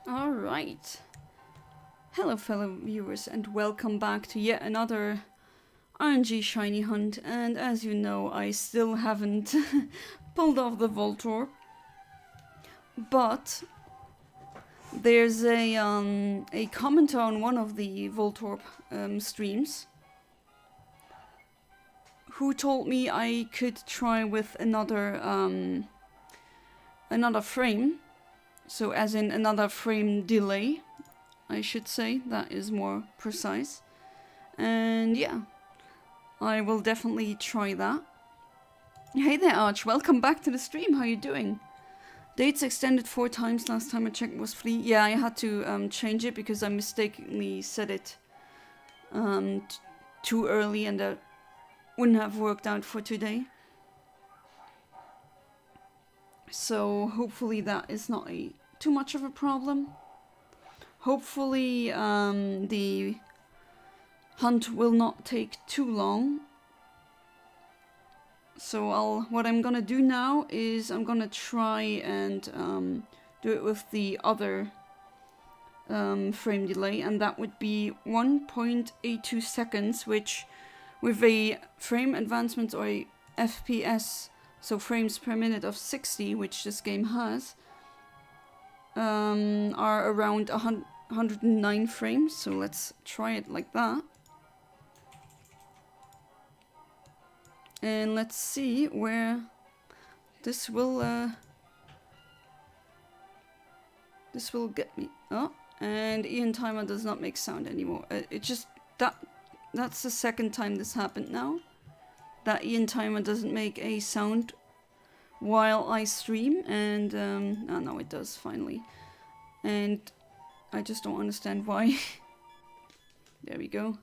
Alright. Hello fellow viewers and welcome back to yet another RNG shiny hunt, and as you know I still haven't pulled off the Voltorb, but there's a commenter on one of the Voltorb streams who told me I could try with another frame, so as in another frame delay, I should say, that is more precise. And yeah, I will definitely try that. Hey there Arch, welcome back to the stream, how you doing? Dates extended 4 times, last time I checked was free. Yeah, I had to change it because I mistakenly set it too early and that wouldn't have worked out for today. So hopefully that is not too much of a problem. Hopefully the hunt will not take too long. So what I'm gonna do now is I'm gonna try and do it with the other frame delay, and that would be 1.82 seconds, which with a frame advancement or a FPS, so frames per minute of 60, which this game has, are around 109 frames. So let's try it like that. And let's see where this will get me. Oh, and Ian timer does not make sound anymore. It just that's the second time this happened now. That Ian timer doesn't make a sound while I stream, and oh no, it does finally. And I just don't understand why. There we go.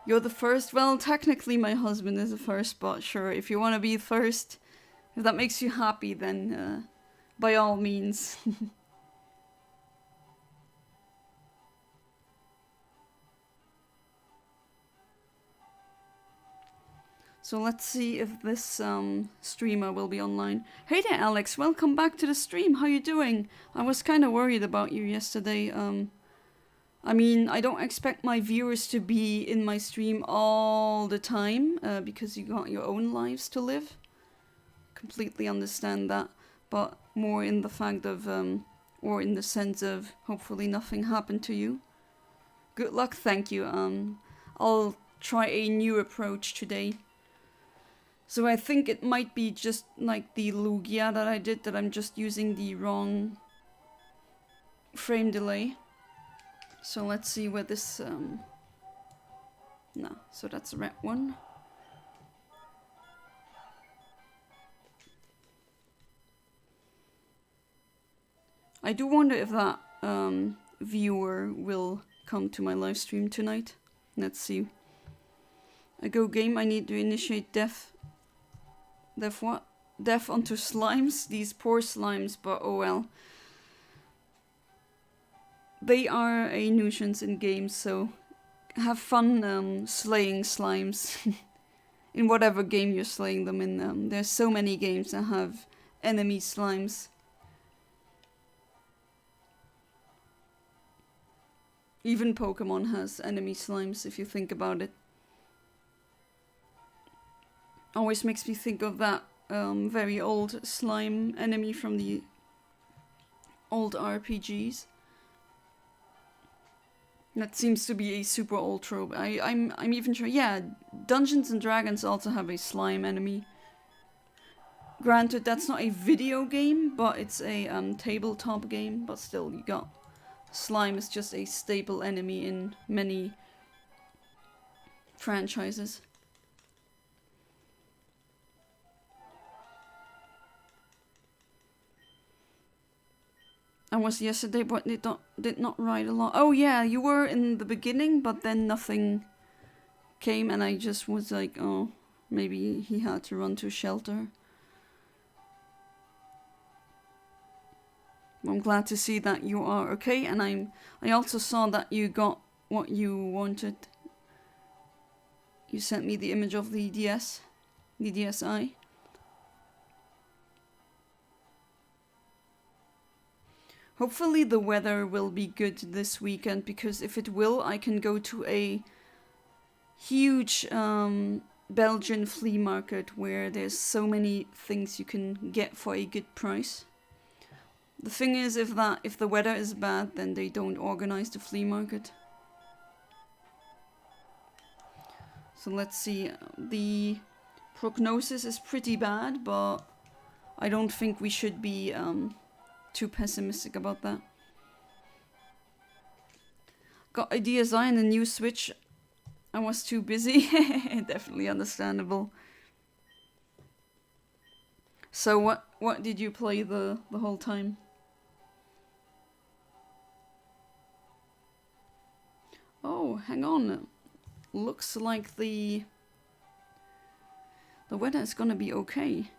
You're the first? Well, technically my husband is the first, but sure, if you want to be first, if that makes you happy, then by all means. So let's see if this streamer will be online. Hey there Alex, welcome back to the stream, how you doing? I was kind of worried about you yesterday. I mean, I don't expect my viewers to be in my stream all the time, because you got your own lives to live. Completely understand that, but more in the fact of, or in the sense of, hopefully nothing happened to you. Good luck, thank you. I'll try a new approach today. So I think it might be just like the Lugia that I did, that I'm just using the wrong frame delay. So let's see where this, no, so that's a red one. I do wonder if that viewer will come to my live stream tonight. Let's see. I go game, I need to initiate death what? Death onto slimes? These poor slimes, but oh well. They are a nuisance in games, so have fun slaying slimes. In whatever game you're slaying them in. There's so many games that have enemy slimes. Even Pokemon has enemy slimes, if you think about it. Always makes me think of that very old slime enemy from the old RPGs. That seems to be a super old trope. I'm even sure. Yeah, Dungeons and Dragons also have a slime enemy. Granted, that's not a video game, but it's a tabletop game. But still, you got slime is just a staple enemy in many franchises. I was yesterday, but did not ride a lot. Oh yeah, you were in the beginning, but then nothing came, and I just was like, oh, maybe he had to run to shelter. I'm glad to see that you are okay, and I also saw that you got what you wanted. You sent me the image of the DSi. Hopefully the weather will be good this weekend, because if it will, I can go to a huge Belgian flea market where there's so many things you can get for a good price. The thing is, if the weather is bad, then they don't organize the flea market. So let's see. The prognosis is pretty bad, but I don't think we should be too pessimistic about that. Got a DSi and a new Switch. I was too busy. Definitely understandable. So what did you play the whole time? Oh, hang on. Looks like the weather is gonna be okay.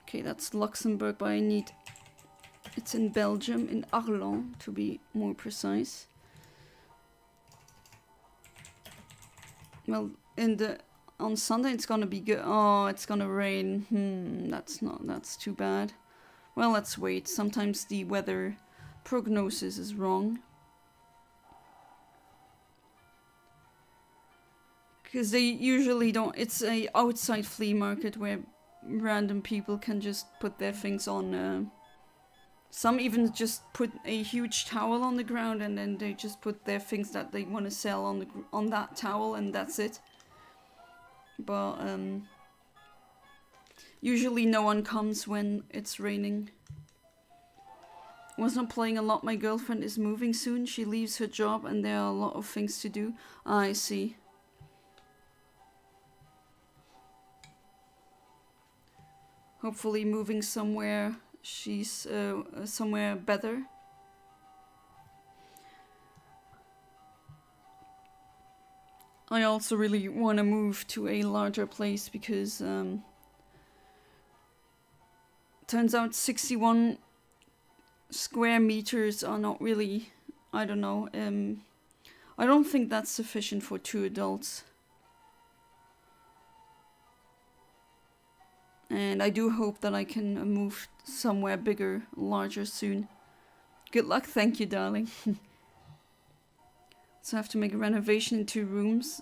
Okay, that's Luxembourg, but I need... It's in Belgium, in Arlon, to be more precise. Well, on Sunday it's gonna be good. Oh, it's gonna rain. That's too bad. Well, let's wait. Sometimes the weather prognosis is wrong. Because they usually don't... It's a outside flea market where random people can just put their things on. Some even just put a huge towel on the ground, and then they just put their things that they want to sell on that towel, and that's it. But usually no one comes when it's raining. Was not playing a lot. My girlfriend is moving soon. She leaves her job and there are a lot of things to do. I see. Hopefully moving somewhere, she's somewhere better. I also really want to move to a larger place because turns out 61 square meters are not really, I don't know, I don't think that's sufficient for 2 adults. And I do hope that I can move somewhere bigger, larger soon. Good luck, thank you, darling. So I have to make a renovation in 2 rooms.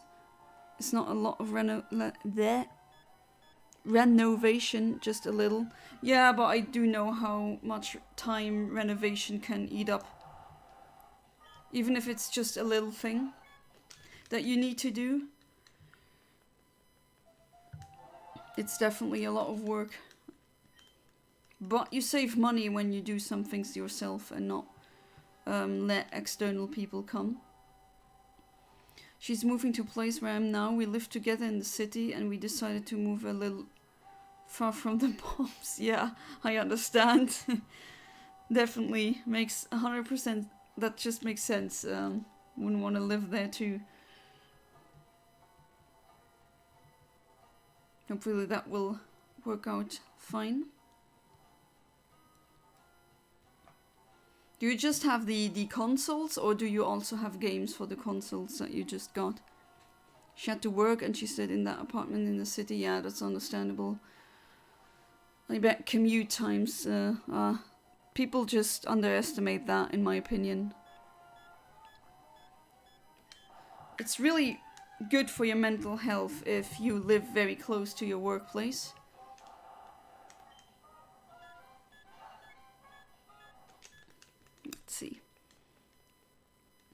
It's not a lot of renovation, just a little. Yeah, but I do know how much time renovation can eat up. Even if it's just a little thing that you need to do. It's definitely a lot of work. But you save money when you do some things yourself and not let external people come. She's moving to a place where I am now. We live together in the city and we decided to move a little far from the bombs. Yeah, I understand. Definitely makes 100%. That just makes sense. Wouldn't want to live there too. Hopefully that will work out fine. Do you just have the consoles, or do you also have games for the consoles that you just got? She had to work and she stayed in that apartment in the city. Yeah, that's understandable. I bet commute times, people just underestimate that, in my opinion. It's really good for your mental health if you live very close to your workplace. Let's see.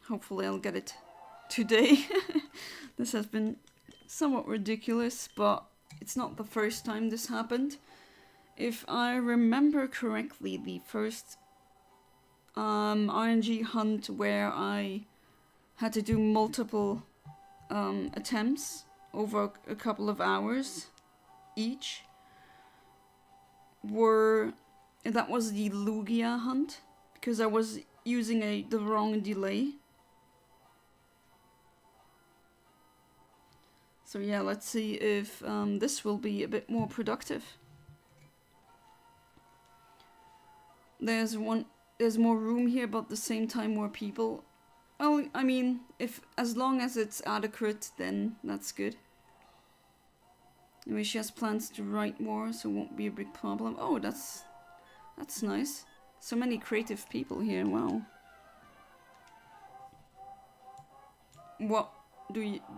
Hopefully I'll get it today. This has been somewhat ridiculous, but it's not the first time this happened. If I remember correctly, the first RNG hunt where I had to do multiple attempts over a couple of hours each that was the Lugia hunt, because I was using the wrong delay. So yeah, let's see if this will be a bit more productive. There's more room here, but at the same time more people. Well, I mean, as long as it's adequate, then that's good. Anyway, she has plans to write more, so it won't be a big problem. Oh, that's That's nice. So many creative people here, wow. What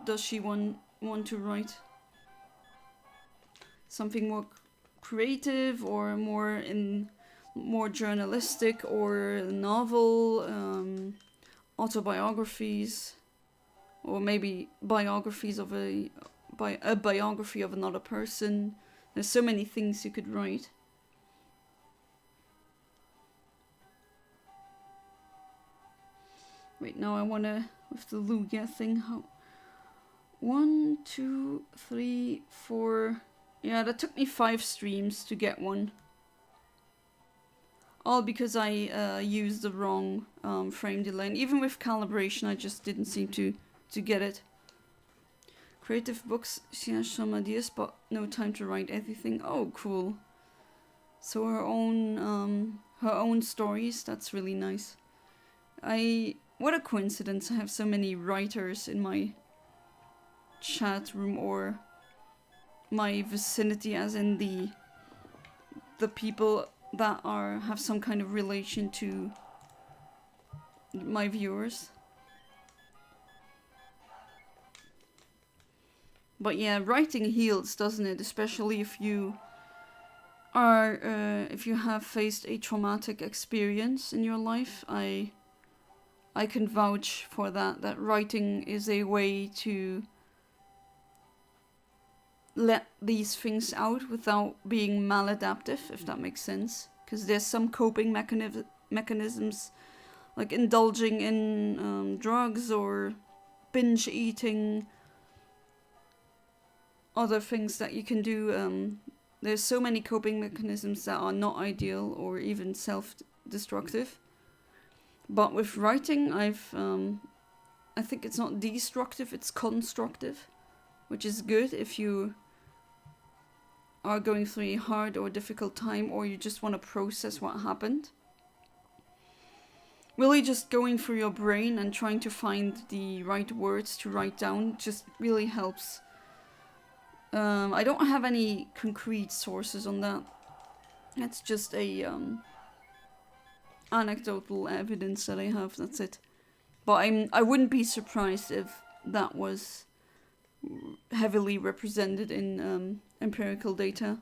does she want to write? Something more creative or more journalistic or novel, autobiographies, or maybe biographies of a biography of another person. There's so many things you could write. Wait, now I wanna, with the Lugia thing, how... 1, 2, 3, 4... Yeah, that took me 5 streams to get one. All because I used the wrong frame delay. And even with calibration, I just didn't seem to get it. Creative books, she has some ideas, but no time to write everything. Oh, cool. So her own stories, that's really nice. What a coincidence, I have so many writers in my chat room or my vicinity, as in the people that have some kind of relation to my viewers. But yeah, writing heals, doesn't it? Especially if you have faced a traumatic experience in your life. I can vouch for that writing is a way to let these things out without being maladaptive, if that makes sense. Because there's some coping mechanisms, like indulging in drugs or binge eating, other things that you can do. There's so many coping mechanisms that are not ideal or even self-destructive. But with writing, I think it's not destructive, it's constructive, which is good if you are going through a hard or difficult time, or you just want to process what happened. Really just going through your brain and trying to find the right words to write down just really helps. I don't have any concrete sources on that. It's just a anecdotal evidence that I have, that's it. But I wouldn't be surprised if that was heavily represented in empirical data.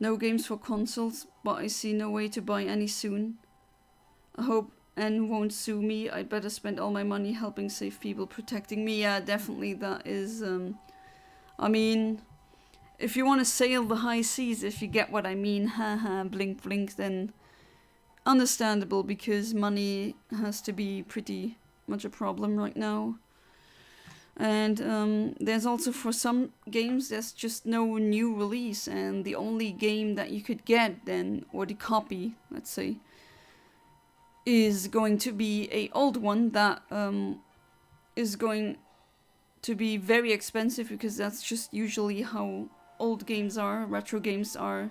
No games for consoles, but I see no way to buy any soon. I hope N won't sue me. I'd better spend all my money helping save people, protecting me. Yeah, definitely that is... I mean, if you want to sail the high seas, if you get what I mean, haha, blink blink, then understandable, because money has to be pretty much a problem right now. And there's also, for some games, there's just no new release, and the only game that you could get then, or the copy, let's say, is going to be a old one that is going to be very expensive, because that's just usually how old games are. Retro games are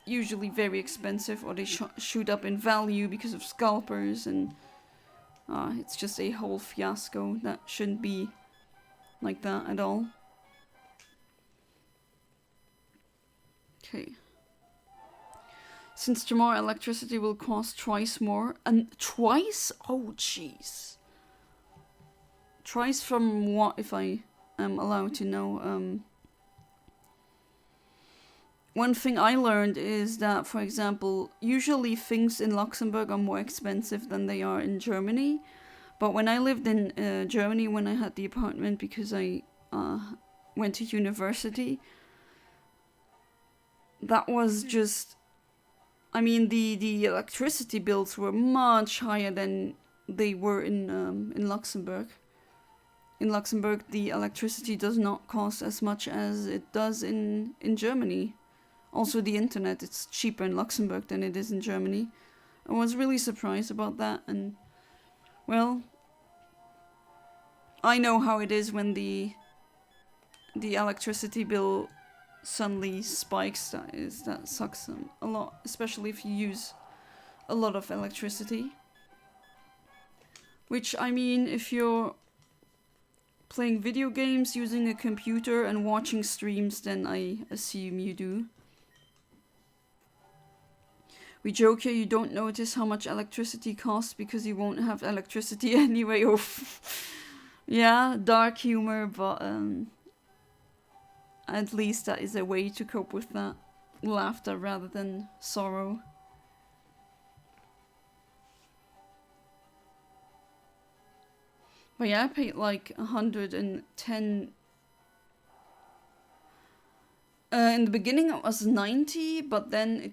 usually very expensive, or they shoot up in value because of scalpers, and it's just a whole fiasco that shouldn't be like that at all. Okay. Since tomorrow electricity will cost twice more. And twice? Oh, jeez. Twice from what, if I am allowed to know? One thing I learned is that, for example, usually things in Luxembourg are more expensive than they are in Germany. But when I lived in Germany, when I had the apartment, because I went to university, that was just... I mean, the electricity bills were much higher than they were in Luxembourg. In Luxembourg, the electricity does not cost as much as it does in Germany. Also, the internet, it's cheaper in Luxembourg than it is in Germany. I was really surprised about that, and... well, I know how it is when the electricity bill suddenly spikes. That sucks a lot, especially if you use a lot of electricity. Which, I mean, if you're playing video games using a computer and watching streams, then I assume you do. We joke here, you don't notice how much electricity costs because you won't have electricity anyway. Oh, yeah, dark humor, but at least that is a way to cope with that. Laughter rather than sorrow. But yeah, I paid like 110. In the beginning it was 90, but then it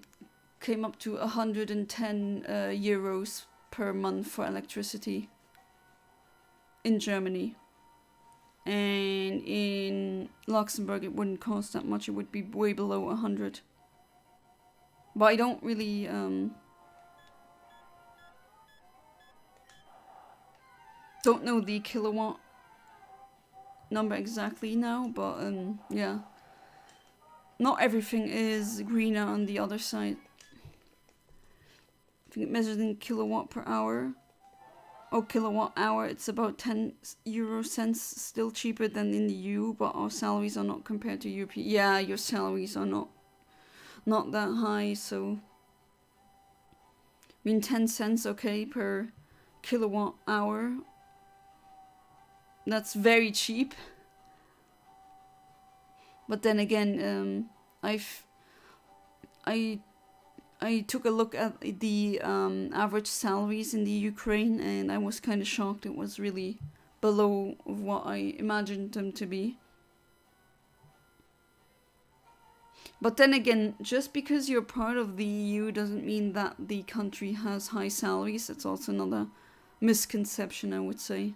came up to 110 euros per month for electricity in Germany. And in Luxembourg it wouldn't cost that much, it would be way below 100. But I don't really don't know the kilowatt number exactly now, but yeah. Not everything is greener on the other side. I think it measures in kilowatt per hour. Oh, kilowatt hour, it's about 10 euro cents, still cheaper than in the EU, but our salaries are not compared to European. Yeah, your salaries are not that high, so I mean 10 cents, okay, per kilowatt hour. That's very cheap. But then again, I took a look at the average salaries in the Ukraine, and I was kind of shocked. It was really below what I imagined them to be. But then again, just because you're part of the EU doesn't mean that the country has high salaries. That's also another misconception, I would say.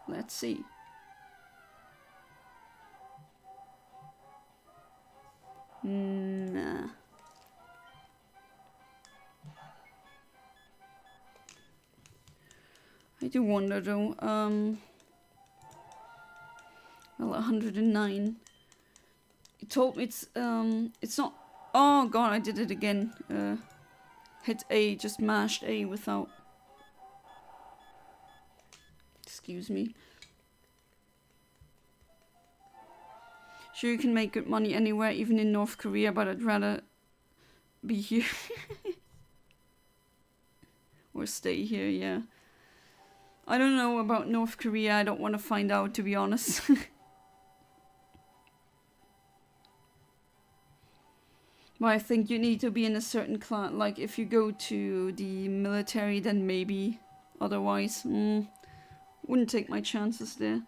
Let's see. Nah. I do wonder though. Well, 109. It told me it's not. Oh god, I did it again. Hit A, just mashed A without. Excuse me. Sure, you can make good money anywhere, even in North Korea, but I'd rather be here. Or stay here, yeah. I don't know about North Korea, I don't want to find out, to be honest. But I think you need to be in a certain class, like if you go to the military, then maybe. Otherwise, wouldn't take my chances there.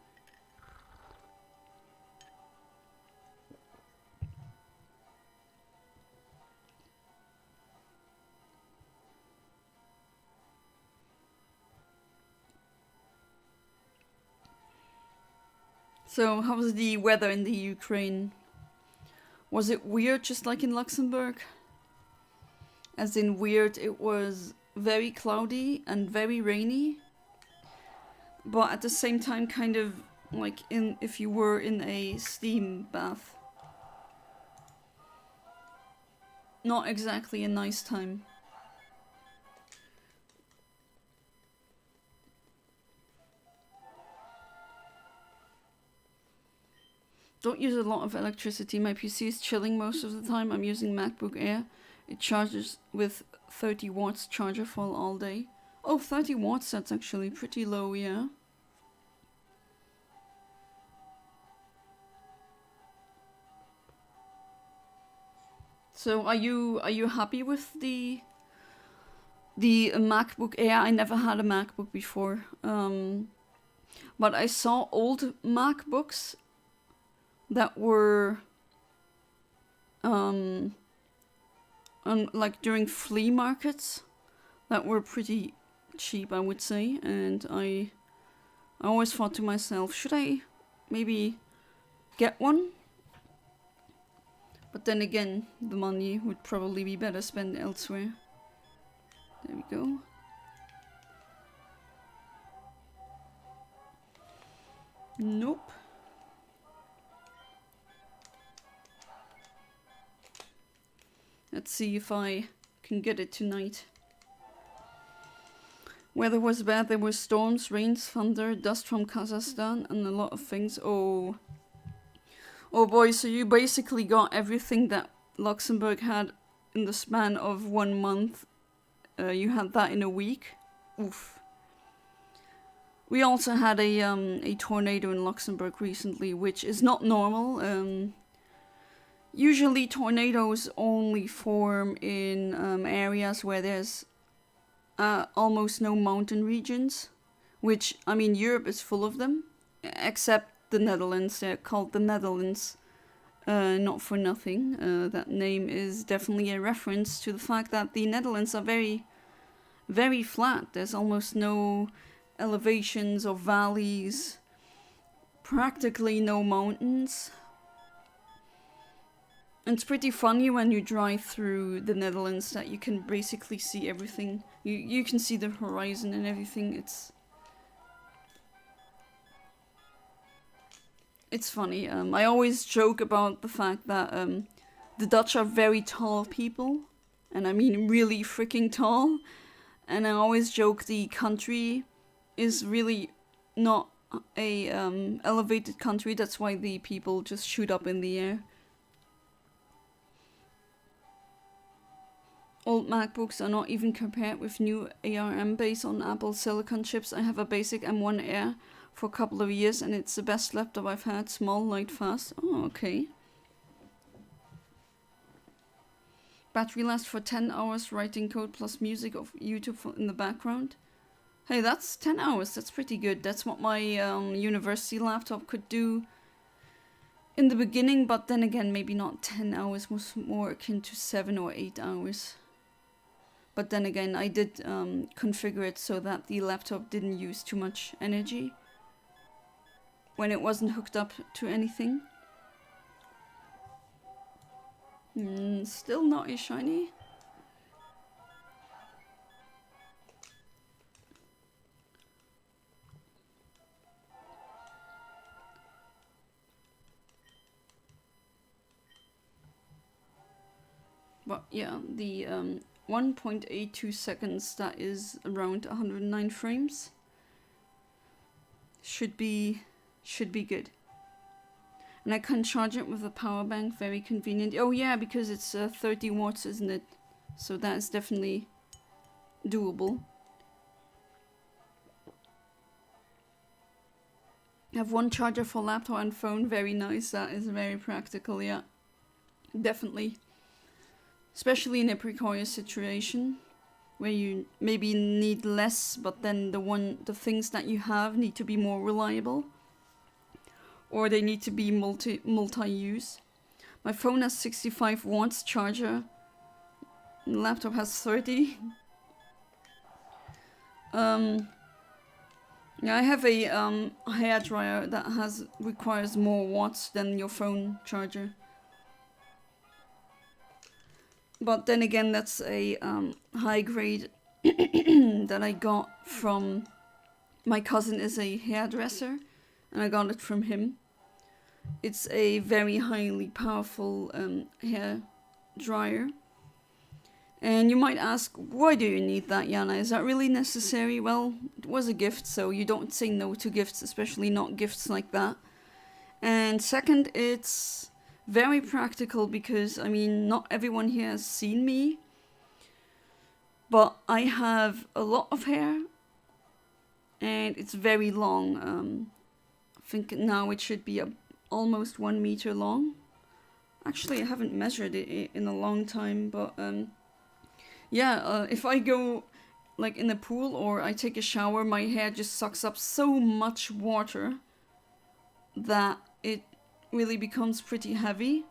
So, how was the weather in the Ukraine? Was it weird, just like in Luxembourg? As in weird, it was very cloudy and very rainy. But at the same time, kind of like if you were in a steam bath. Not exactly a nice time. Don't use a lot of electricity. My PC is chilling most of the time. I'm using MacBook Air. It charges with 30 watts charger full all day. Oh, 30 watts, that's actually pretty low, yeah. So are you happy with the MacBook Air? I never had a MacBook before. But I saw old MacBooks that were like during flea markets that were pretty cheap, I would say, and I always thought to myself, should I maybe get one? But then again, the money would probably be better spent elsewhere. There we go. Nope. Let's see if I can get it tonight. Weather was bad. There were storms, rains, thunder, dust from Kazakhstan, and a lot of things. Oh boy, so you basically got everything that Luxembourg had in the span of 1 month. You had that in a week. Oof. We also had a tornado in Luxembourg recently, which is not normal. Usually tornadoes only form in areas where there's almost no mountain regions, which, I mean, Europe is full of them, except the Netherlands. They're called the Netherlands, not for nothing. That name is definitely a reference to the fact that the Netherlands are very, very flat. There's almost no elevations or valleys, practically no mountains. It's pretty funny when you drive through the Netherlands that you can basically see everything. You can see the horizon and everything. It's funny. I always joke about the fact that the Dutch are very tall people, and I mean really freaking tall. And I always joke the country is really not a elevated country. That's why the people just shoot up in the air. Old MacBooks are not even compared with new ARM based on Apple Silicon chips. I have a basic M1 Air for a couple of years and it's the best laptop I've had. Small, light, fast. Oh, okay. Battery lasts for 10 hours, writing code plus music of YouTube in the background. Hey, that's 10 hours. That's pretty good. That's what my university laptop could do in the beginning, but then again, maybe not 10 hours, was more akin to 7 or 8 hours. But then again, I did configure it so that the laptop didn't use too much energy when it wasn't hooked up to anything. Still not a shiny. But yeah, the 1.82 seconds, that is around 109 frames. Should be good. And I can charge it with a power bank, very convenient. Oh yeah, because it's 30 watts, isn't it? So that is definitely doable. I have one charger for laptop and phone, very nice. That is very practical, yeah. Definitely. Especially in a precarious situation where you maybe need less, but then the things that you have need to be more reliable, or they need to be multi-use. My phone has 65 watts charger. The laptop has 30. Yeah, I have a hair dryer that requires more watts than your phone charger. But then again, that's a high grade that I got from my cousin. Is a hairdresser, and I got it from him. It's a very highly powerful hair dryer. And you might ask, why do you need that, Jana? Is that really necessary? Well, it was a gift, so you don't say no to gifts, especially not gifts like that. And second, it's very practical because, I mean, not everyone here has seen me, but I have a lot of hair and it's very long. I think now it should be almost 1 meter long. Actually, I haven't measured it in a long time, but yeah, if I go like in the pool or I take a shower, my hair just sucks up so much water that it really becomes pretty heavy,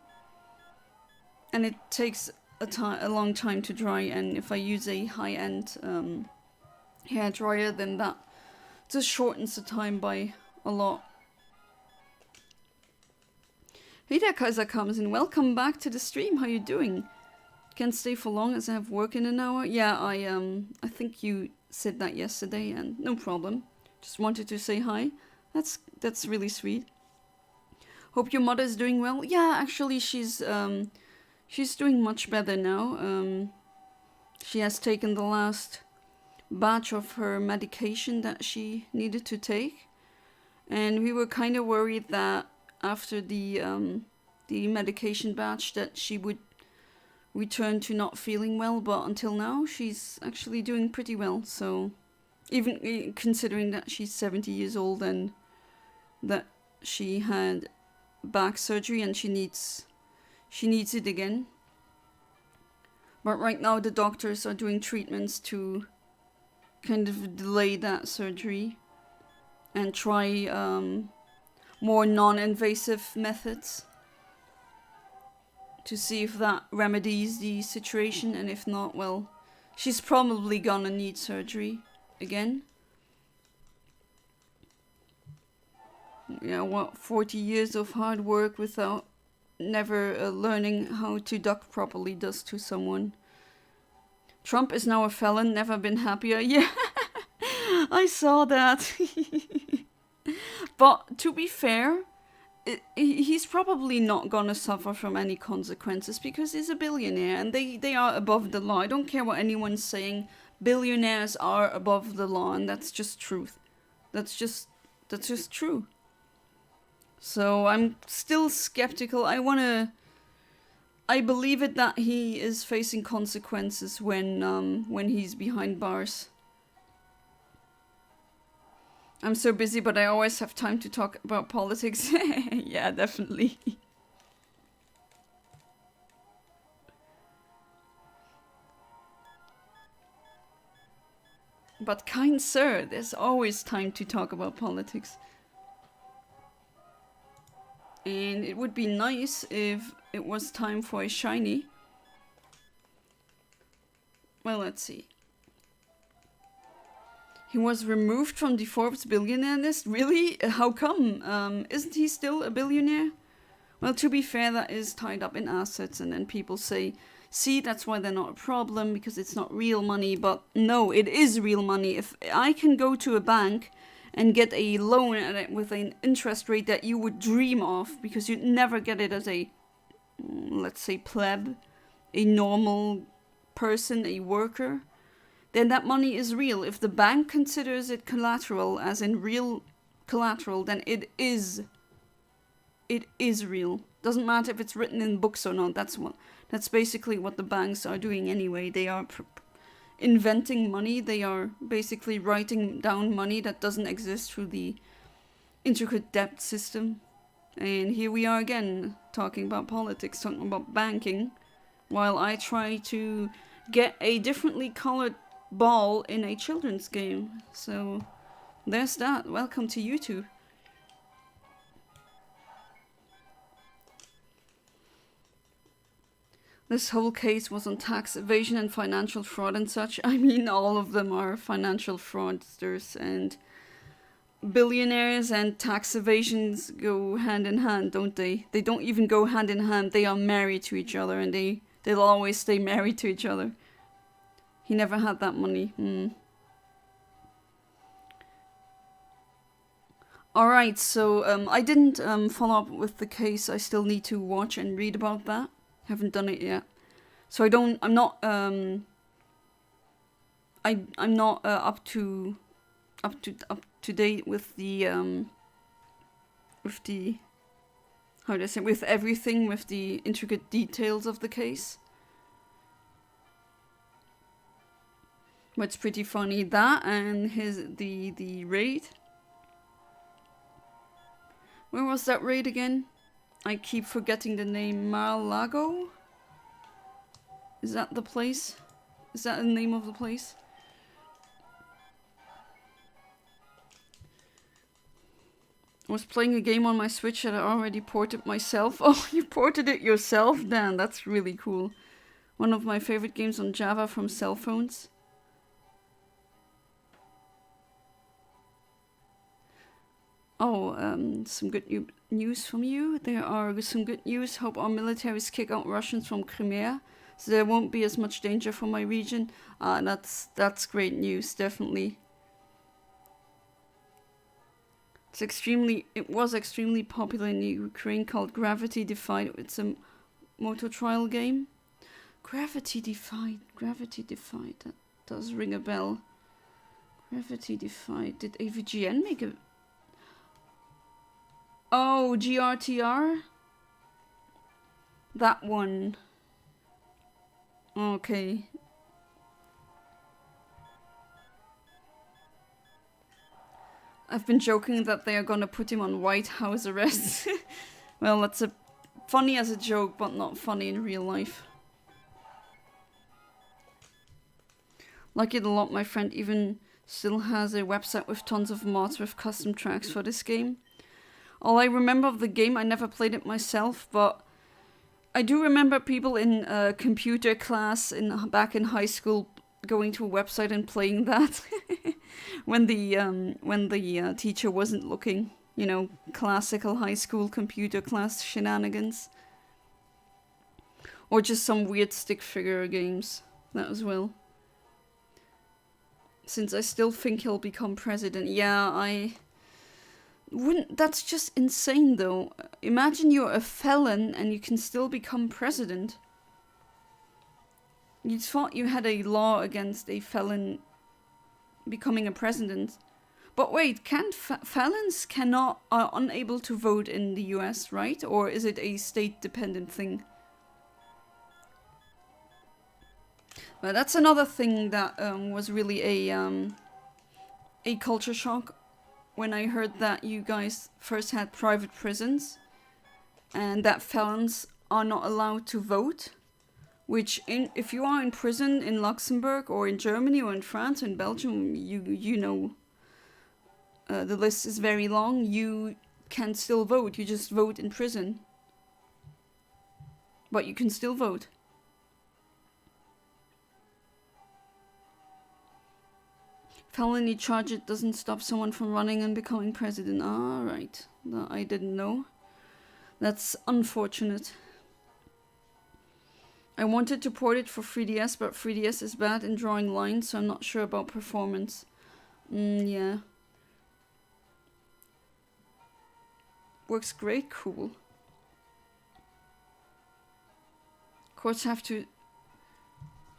and it takes a long time to dry. And if I use a high-end hair dryer, then that just shortens the time by a lot. Hey there, Kaiser comes in. Welcome back to the stream. How you doing? Can't stay for long as I have work in an hour. Yeah, I think you said that yesterday, and no problem. Just wanted to say hi. That's really sweet. Hope your mother is doing well. Yeah, actually, she's doing much better now. She has taken the last batch of her medication that she needed to take. And we were kind of worried that after the medication batch that she would return to not feeling well, but until now she's actually doing pretty well. So even considering that she's 70 years old and that she had back surgery and she needs it again. But right now the doctors are doing treatments to kind of delay that surgery and try more non-invasive methods to see if that remedies the situation, and if not, well, she's probably gonna need surgery again. Yeah, what 40 years of hard work without never learning how to duck properly does to someone. Trump is now a felon, never been happier. Yeah, I saw that. But to be fair, he's probably not gonna suffer from any consequences because he's a billionaire and they are above the law. I don't care what anyone's saying. Billionaires are above the law, and that's just truth. That's just true. So I'm still skeptical. I believe it that he is facing consequences when he's behind bars. I'm so busy, but I always have time to talk about politics. Yeah, definitely. But kind sir, there's always time to talk about politics. And it would be nice if it was time for a shiny. Well, let's see. He was removed from the Forbes billionaire list? Really? How come? Isn't he still a billionaire? Well, to be fair, that is tied up in assets, and then people say, see, that's why they're not a problem, because it's not real money. But no, it is real money. If I can go to a bank and get a loan with an interest rate that you would dream of, because you'd never get it as a, let's say, pleb, a normal person, a worker, then that money is real. If the bank considers it collateral, as in real collateral, then it is real. Doesn't matter if it's written in books or not. That's basically what the banks are doing anyway. They are inventing money. They are basically writing down money that doesn't exist through the intricate debt system. And here we are again, talking about politics, talking about banking, while I try to get a differently colored ball in a children's game. So there's that. Welcome to YouTube. This whole case was on tax evasion and financial fraud and such. I mean, all of them are financial fraudsters, and billionaires and tax evasions go hand in hand, don't they? They don't even go hand in hand. They are married to each other, and they'll always stay married to each other. He never had that money. Alright, so I didn't follow up with the case. I still need to watch and read about that. Haven't done it yet. So I'm not up to date with the how do I say, with everything, with the intricate details of the case. But it's pretty funny, that and the raid. Where was that raid again? I keep forgetting the name. Mar-a-Lago? Is that the place? Is that the name of the place? I was playing a game on my Switch that I already ported myself. Oh, you ported it yourself? Dan, that's really cool. One of my favorite games on Java from cell phones. Oh, some good news from you. There are some good news. Hope our militaries kick out Russians from Crimea, so there won't be as much danger for my region. That's great news, definitely. It was extremely popular in Ukraine, called Gravity Defied. It's a motor trial game. Gravity Defied. That does ring a bell. Gravity Defied. Did AVGN make a... Oh, GRTR? That one. Okay. I've been joking that they are gonna put him on White House arrest. Well, that's funny as a joke, but not funny in real life. Like it a lot, my friend even still has a website with tons of mods with custom tracks for this game. All I remember of the game, I never played it myself, but I do remember people in computer class back in high school going to a website and playing that when the teacher wasn't looking. You know, classical high school computer class shenanigans. Or just some weird stick figure games, that as well. Since I still think he'll become president. Yeah, I wouldn't... That's just insane, though. Imagine you're a felon and you can still become president. You thought you had a law against a felon becoming a president. But wait, can't felons are unable to vote in the US, right? Or is it a state-dependent thing? But that's another thing that was really a culture shock when I heard that you guys first had private prisons and that felons are not allowed to vote. Which, if you are in prison in Luxembourg or in Germany or in France or in Belgium, you know, the list is very long. You can still vote. You just vote in prison. But you can still vote. Felony charge, it doesn't stop someone from running and becoming president. Ah, right. No, I didn't know. That's unfortunate. I wanted to port it for 3DS, but 3DS is bad in drawing lines, so I'm not sure about performance. Yeah. Works great, cool. Courts have to...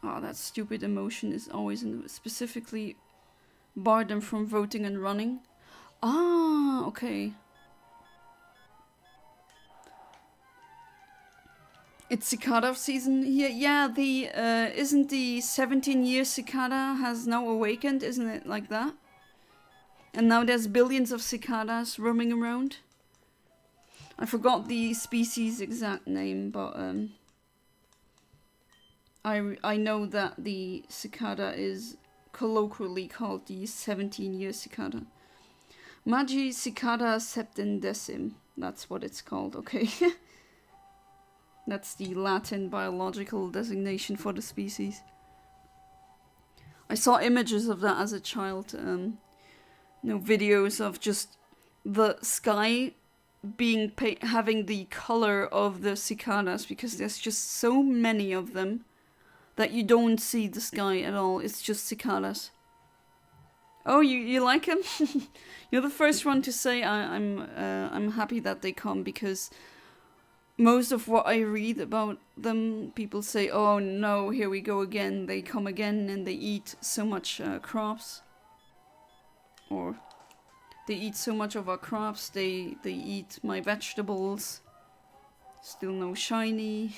Oh, that stupid emotion is always specifically bar them from voting and running. Ah, okay. It's cicada season here. Yeah, the isn't the 17-year cicada has now awakened, isn't it like that? And now there's billions of cicadas roaming around. I forgot the species exact name, but I know that the cicada is colloquially called the 17-year cicada. Magi cicada septendecim. That's what it's called, okay. That's the Latin biological designation for the species. I saw images of that as a child. You know, videos of just the sky being having the color of the cicadas, because there's just so many of them that you don't see the sky at all. It's just cicadas. Oh, you like them? You're the first one to say I'm happy that they come, because most of what I read about them, people say, oh no, here we go again. They come again and they eat so much crops. Or they eat so much of our crops, they eat my vegetables. Still no shiny.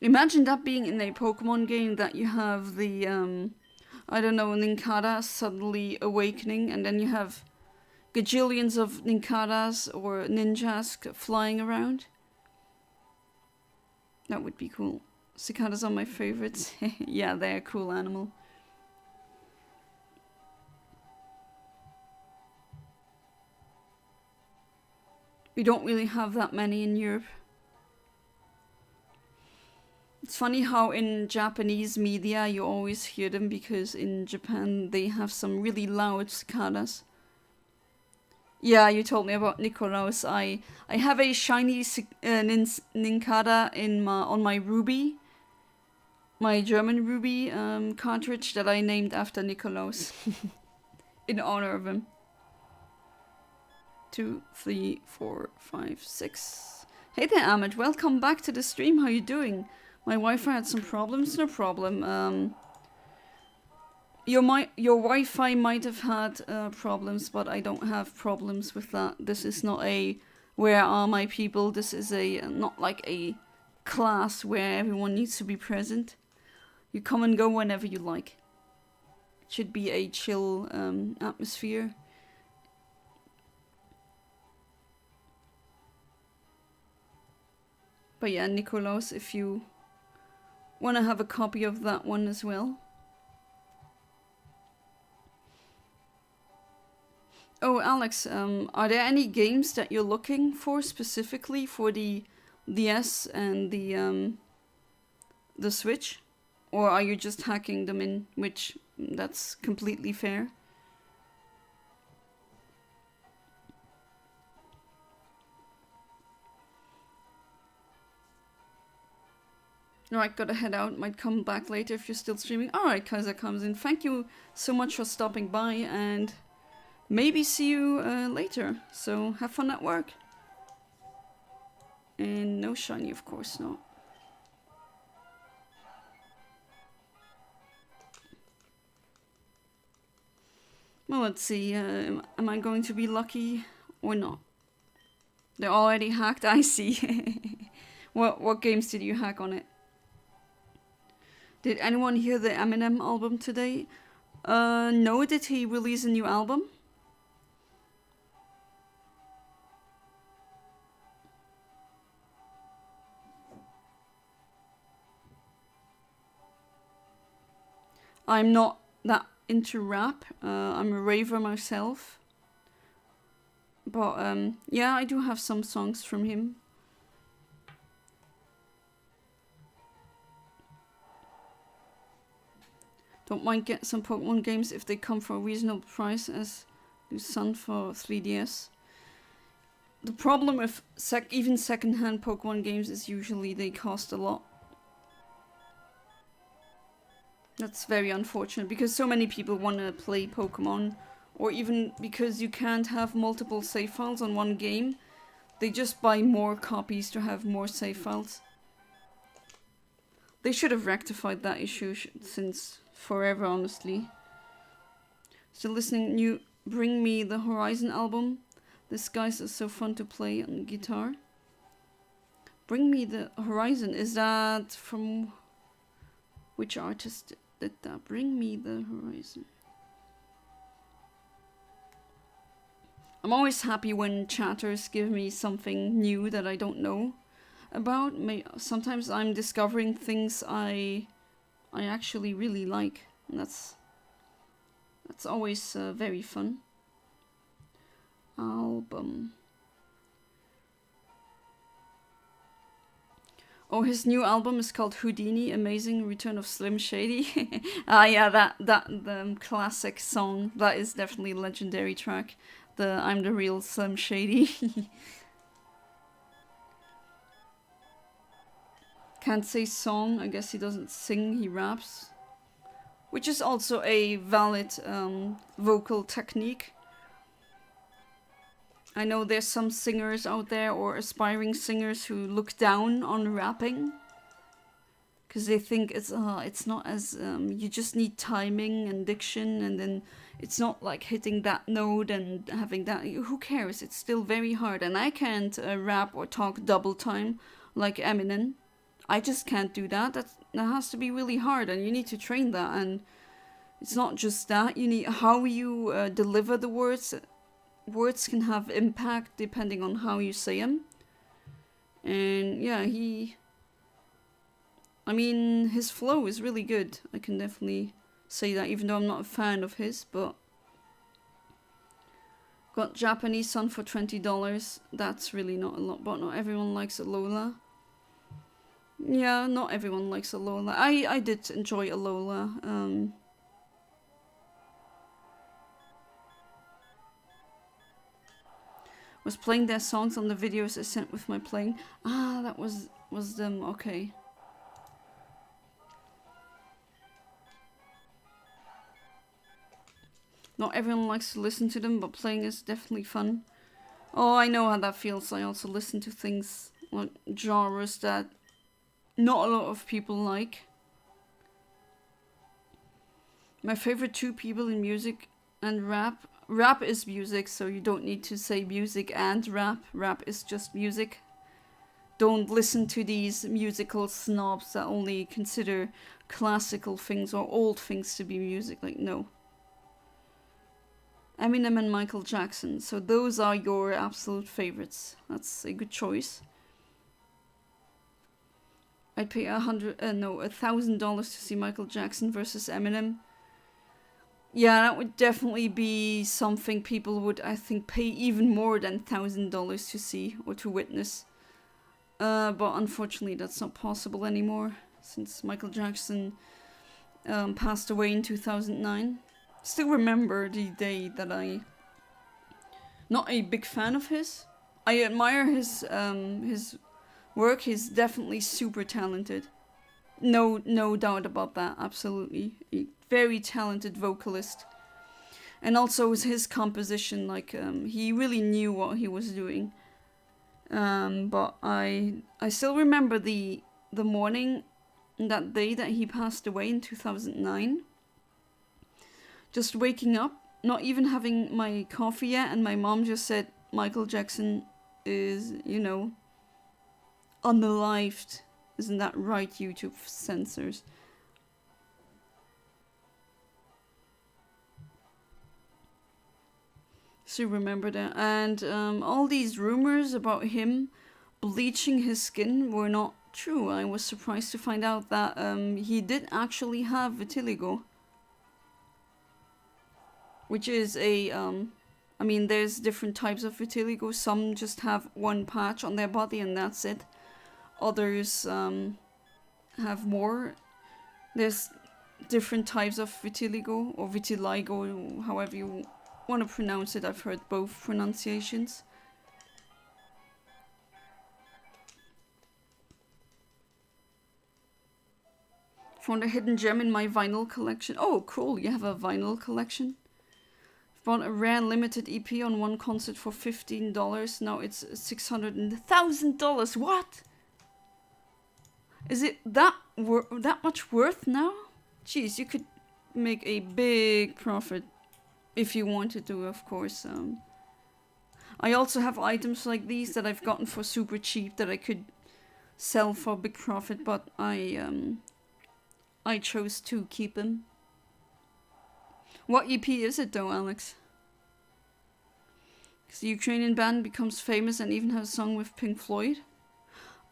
Imagine that being in a Pokemon game, that you have the, I don't know, Nincada suddenly awakening, and then you have gajillions of Nincadas or ninjas flying around. That would be cool. Cicadas are my favorites. Yeah, they're a cool animal. We don't really have that many in Europe. It's funny how in Japanese media you always hear them, because in Japan they have some really loud cicadas. Yeah, you told me about Nikolaus. I have a shiny Nincada on my Ruby, my German Ruby cartridge that I named after Nikolaus in honor of him. 2, 3, 4, 5, 6. Hey there, Ahmed. Welcome back to the stream. How you doing? My Wi-Fi had some problems. No problem. Your Wi-Fi might have had problems, but I don't have problems with that. This is not a where are my people. This is a not like a class where everyone needs to be present. You come and go whenever you like. It should be a chill atmosphere. But yeah, Nicolas, if you want to have a copy of that one as well. Oh, Alex, are there any games that you're looking for specifically for the DS and the Switch? Or are you just hacking them in, which that's completely fair? Alright, gotta head out. Might come back later if you're still streaming. Alright, Kaiser comes in. Thank you so much for stopping by, and maybe see you later. So have fun at work. And no shiny, of course not. Well, let's see. Am I going to be lucky or not? They're already hacked. I see. What games did you hack on it? Did anyone hear the Eminem album today? No, did he release a new album? I'm not that into rap. I'm a raver myself. But yeah, I do have some songs from him. Don't mind getting some Pokemon games if they come for a reasonable price, as do Sun for 3DS. The problem with even second-hand Pokemon games is usually they cost a lot. That's very unfortunate, because so many people want to play Pokemon, or even because you can't have multiple save files on one game, they just buy more copies to have more save files. They should have rectified that issue since forever, honestly. Still listening new Bring Me the Horizon album. This guy's so fun to play on guitar. Bring Me the Horizon, is that from which artist did that? Bring Me the Horizon. I'm always happy when chatters give me something new that I don't know about. Sometimes I'm discovering things I actually really like, and that's always very fun. Album. Oh, his new album is called Houdini, Amazing Return of Slim Shady. Yeah, the classic song. That is definitely a legendary track. The I'm the Real Slim Shady. Can't say song, I guess he doesn't sing, he raps. Which is also a valid vocal technique. I know there's some singers out there, or aspiring singers, who look down on rapping. Because they think it's not as, you just need timing and diction, and then it's not like hitting that note and having that, who cares, it's still very hard. And I can't rap or talk double time like Eminem. I just can't do that. That has to be really hard, and you need to train that. And it's not just that. You need how you deliver the words. Words can have impact depending on how you say them. And yeah, I mean, his flow is really good. I can definitely say that, even though I'm not a fan of his. But got Japanese Sun for $20. That's really not a lot, but not everyone likes Alola. Yeah, not everyone likes Alola. I did enjoy Alola. Was playing their songs on the videos I sent with my playing. Ah, that was them. Okay. Not everyone likes to listen to them, but playing is definitely fun. Oh, I know how that feels. I also listen to things like genres that not a lot of people like. My favorite two people in music and rap. Rap is music, so you don't need to say music and rap. Rap is just music. Don't listen to these musical snobs that only consider classical things or old things to be music. Like, no. Eminem and Michael Jackson. So those are your absolute favorites. That's a good choice. I'd pay $1,000 to see Michael Jackson versus Eminem. Yeah, that would definitely be something people would, I think, pay even more than $1,000 to see or to witness. But unfortunately, that's not possible anymore since Michael Jackson passed away in 2009. Still remember the day that not a big fan of his. I admire his work. He's definitely super talented. No doubt about that. Absolutely, a very talented vocalist. And also his composition, like he really knew what he was doing. But I still remember the morning that day that he passed away in 2009. Just waking up, not even having my coffee yet, and my mom just said Michael Jackson is, unalived. Isn't that right, YouTube censors? So remember that. And all these rumors about him bleaching his skin were not true. I was surprised to find out that he did actually have vitiligo. Which is there's different types of vitiligo. Some just have one patch on their body and that's it. Others have more. There's different types of vitiligo or vitiligo, however you want to pronounce it. I've heard both pronunciations. Found a hidden gem in my vinyl collection. Oh, cool, you have a vinyl collection? Bought a rare limited EP on one concert for $15. Now it's $600,000. What? Is it that much worth now? Jeez, you could make a big profit if you wanted to, of course. I also have items like these that I've gotten for super cheap that I could sell for a big profit, but I chose to keep them. What EP is it though, Alex? Because the Ukrainian band becomes famous and even has a song with Pink Floyd.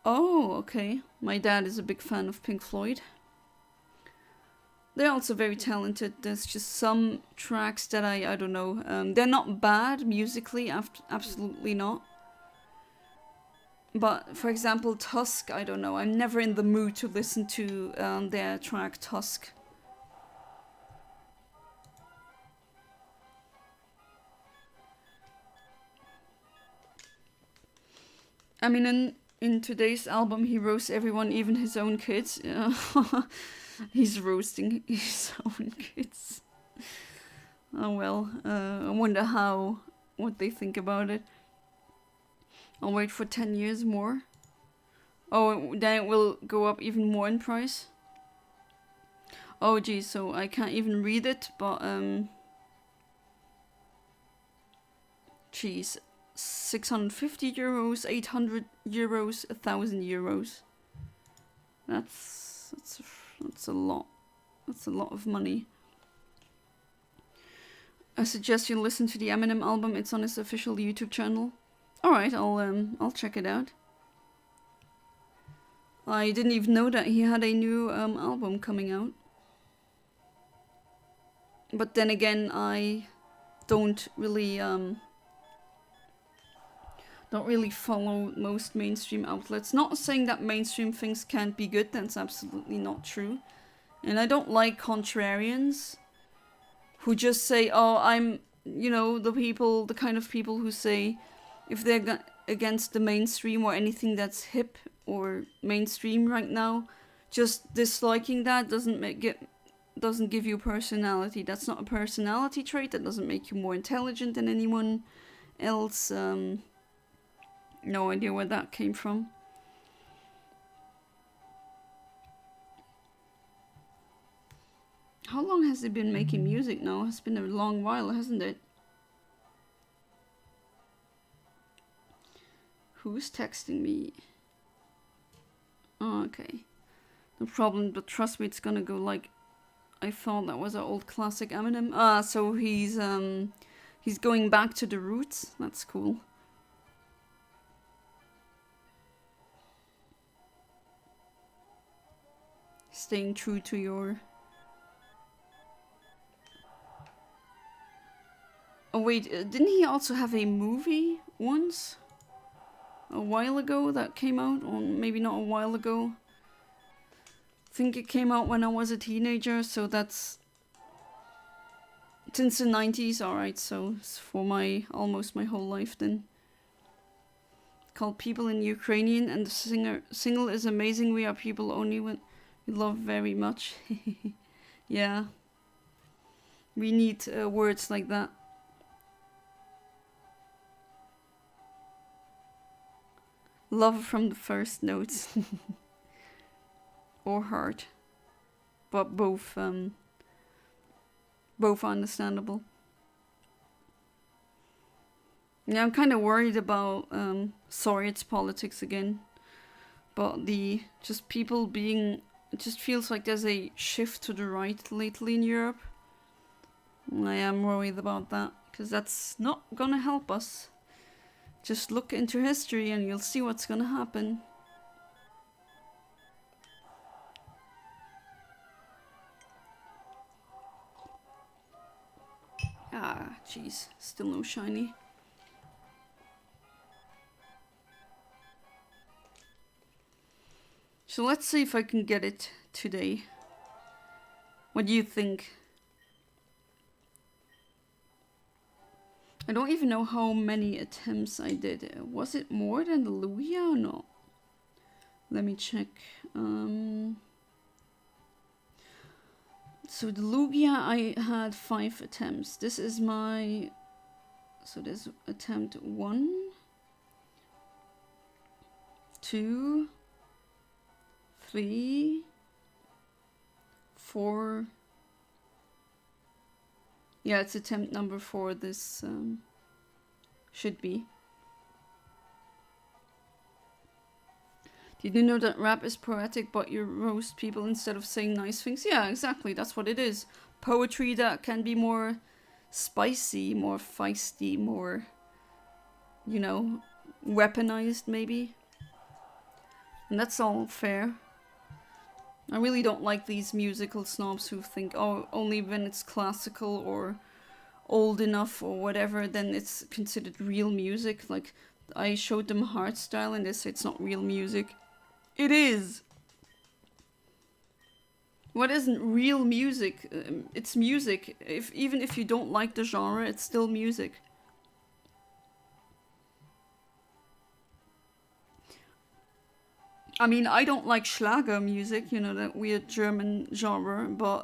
Oh, okay. My dad is a big fan of Pink Floyd. They're also very talented. There's just some tracks that I don't know. They're not bad musically, absolutely not. But for example, Tusk, I don't know. I'm never in the mood to listen to their track Tusk. I mean, in today's album, he roasts everyone, even his own kids. He's roasting his own kids. Oh well, I wonder what they think about it. I'll wait for 10 years more. Oh, then it will go up even more in price. Oh geez, so I can't even read it, but geez. 650 euros, 800 euros, 1,000 euros. That's a lot. That's a lot of money. I suggest you listen to the Eminem album. It's on his official YouTube channel. All right, I'll check it out. I didn't even know that he had a new album coming out. But then again, I don't really follow most mainstream outlets. Not saying that mainstream things can't be good, that's absolutely not true. And I don't like contrarians who just say, oh, I'm, the kind of people who say if they're against the mainstream or anything that's hip or mainstream right now, just disliking that doesn't give you personality. That's not a personality trait. That doesn't make you more intelligent than anyone else. No idea where that came from. How long has he been making music now? It's been a long while, hasn't it? Who's texting me? Oh, okay. No problem, but trust me, it's gonna go like... I thought that was an old classic Eminem. Ah, so he's going back to the roots. That's cool. Staying true to your... Oh wait, didn't he also have a movie once? A while ago that came out? Or maybe not a while ago. I think it came out when I was a teenager, so that's... Since the 90s, alright, so it's for almost my whole life then. Called People in Ukrainian, and the single is amazing. We are people only when we love very much. Yeah. We need words like that. Love from the first notes. Or heart. But both are understandable. Yeah, I'm kind of worried about, sorry, it's politics again. But just people being, it just feels like there's a shift to the right lately in Europe. I am worried about that, because that's not gonna help us. Just look into history and you'll see what's gonna happen. Ah, jeez, still no shiny. So let's see if I can get it today. What do you think? I don't even know how many attempts I did. Was it more than the Lugia or not? Let me check. So the Lugia, I had 5 attempts. This is my... So this is attempt 1, 2, 3, 4. Yeah, it's attempt number 4. This should be. Did you know that rap is poetic, but you roast people instead of saying nice things? Yeah, exactly. That's what it is. Poetry that can be more spicy, more feisty, more, you know, weaponized maybe. And that's all fair. I really don't like these musical snobs who think, oh, only when it's classical or old enough or whatever, then it's considered real music. Like, I showed them hardstyle and they say it's not real music. It is! What isn't real music? It's music. Even if you don't like the genre, it's still music. I mean, I don't like Schlager music, you know, that weird German genre, but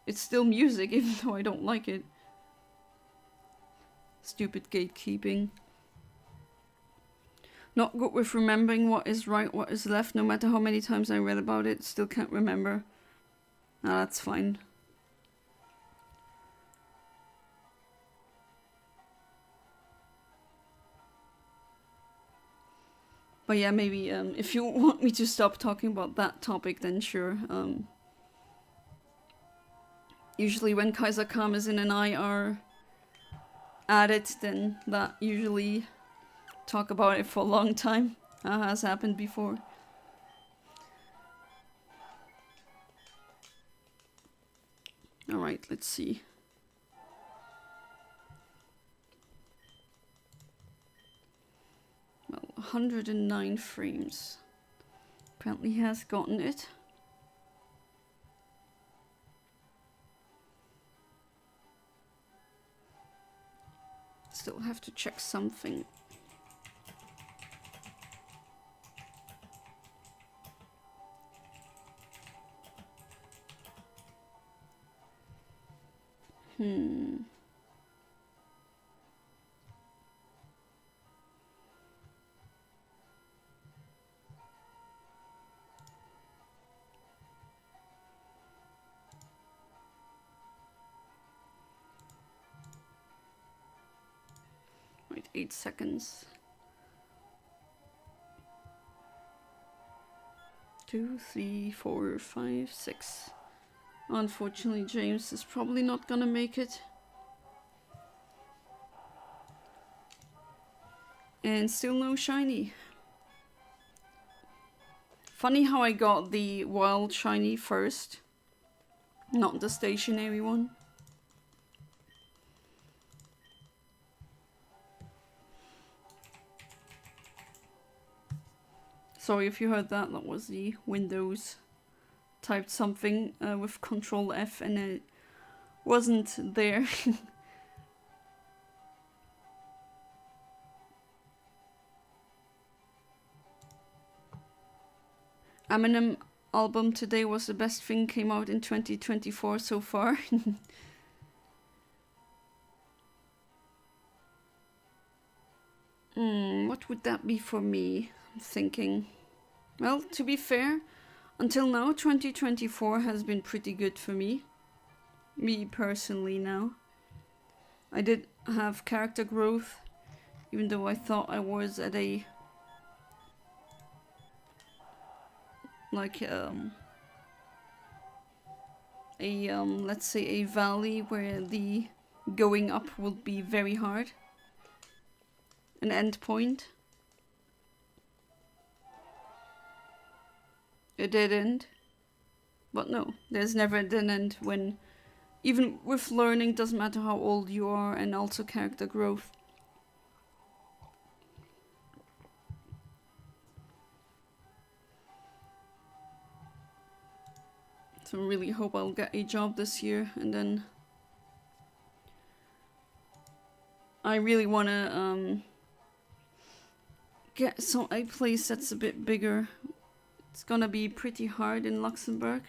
it's still music, even though I don't like it. Stupid gatekeeping. Not good with remembering what is right, what is left. No matter how many times I read about it, still can't remember. Nah, that's fine. But yeah, maybe if you want me to stop talking about that topic, then sure. Usually when Kaiser Karmazin and I are at it, then that usually talk about it for a long time. Has happened before. Alright, let's see. Well, 109 frames. Apparently he has gotten it. Still have to check something. 8 seconds. 2, 3, 4, 5, 6. Unfortunately, James is probably not gonna make it. And still no shiny. Funny how I got the wild shiny first, not the stationary one. Sorry if you heard that, that was the Windows typed something with Control F and it wasn't there. Eminem album today was the best thing came out in 2024 so far. What would that be for me? I'm thinking. Well, to be fair, until now 2024 has been pretty good for me. Me personally now. I did have character growth, even though I thought I was at a let's say a valley where the going up would be very hard. An end point. A dead end. But no, there's never a dead end when, even with learning, doesn't matter how old you are, and also character growth. So I really hope I'll get a job this year, and then I really wanna get a place that's a bit bigger. It's gonna be pretty hard in Luxembourg.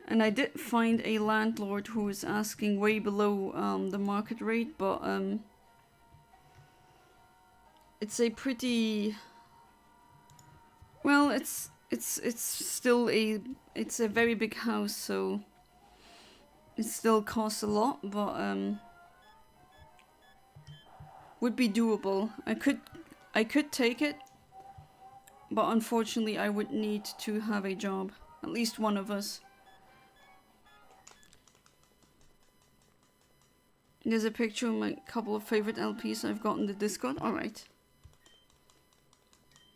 And I did find a landlord who was asking way below the market rate, but it's a pretty, well, it's still it's a very big house, so it still costs a lot, but would be doable. I could take it, but unfortunately I would need to have a job, at least one of us. There's a picture of my couple of favorite LPs I've got in the Discord. Alright.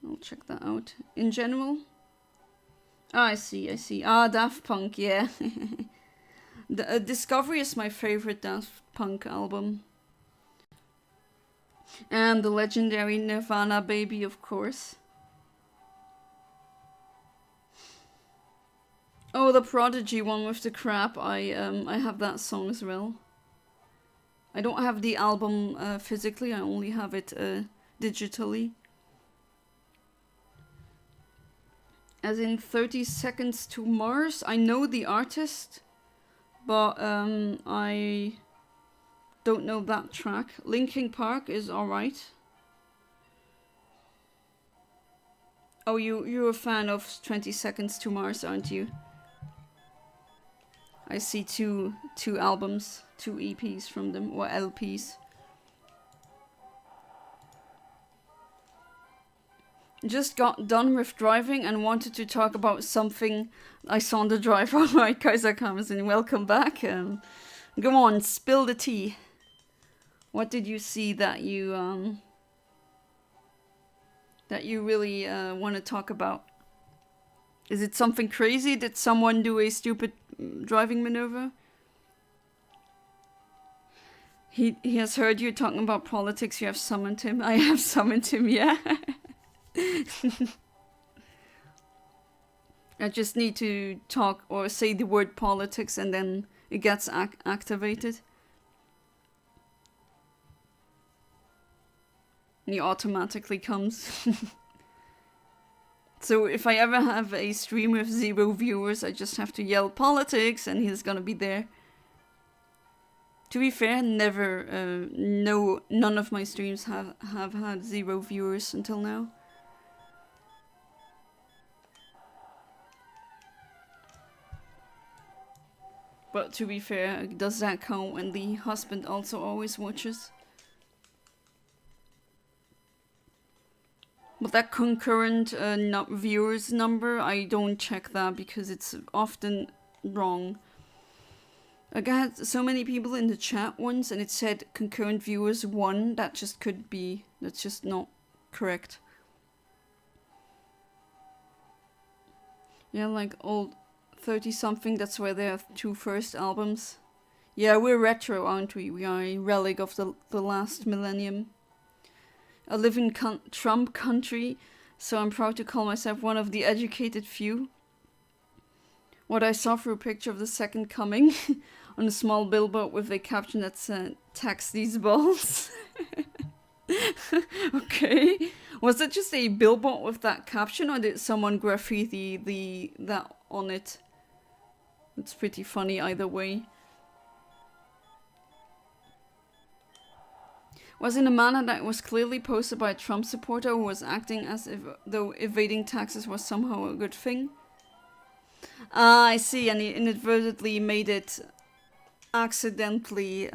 I'll check that out. In general? Ah, I see. Ah, Daft Punk, yeah. The Discovery is my favorite Daft Punk album. And the legendary Nirvana Baby, of course. Oh, the Prodigy one with the crap. I have that song as well. I don't have the album physically, I only have it digitally. As in 30 Seconds to Mars. I know the artist, but I don't know that track. Linkin Park is alright. Oh, you're a fan of 20 Seconds to Mars, aren't you? I see two albums, 2 EPs from them, or LPs. Just got done with driving and wanted to talk about something I saw on the drive. Alright, Kaiser comes in. Welcome back. Go on, spill the tea. What did you see that you really want to talk about? Is it something crazy? Did someone do a stupid driving maneuver? He has heard you talking about politics. You have summoned him. I have summoned him, yeah. I just need to talk or say the word politics and then it gets activated. And he automatically comes. So if I ever have a stream with 0 viewers, I just have to yell politics and he's gonna be there. To be fair, never, none of my streams have had 0 viewers until now. But to be fair, does that count when the husband also always watches? that concurrent viewers number, I don't check that because it's often wrong. Like I had so many people in the chat once and it said concurrent viewers 1. That just could be, that's just not correct. Yeah, like old 30-something, that's where they have 2 first albums. Yeah, we're retro, aren't we? We are a relic of the last millennium. I live in Trump country, so I'm proud to call myself one of the educated few. What I saw through a picture of the second coming on a small billboard with a caption that said, "Tax these balls." Okay. Was it just a billboard with that caption, or did someone graffiti that on it? It's pretty funny either way. Was in a manner that was clearly posted by a Trump supporter who was acting as if though evading taxes was somehow a good thing. Ah, I see, and he inadvertently made it accidentally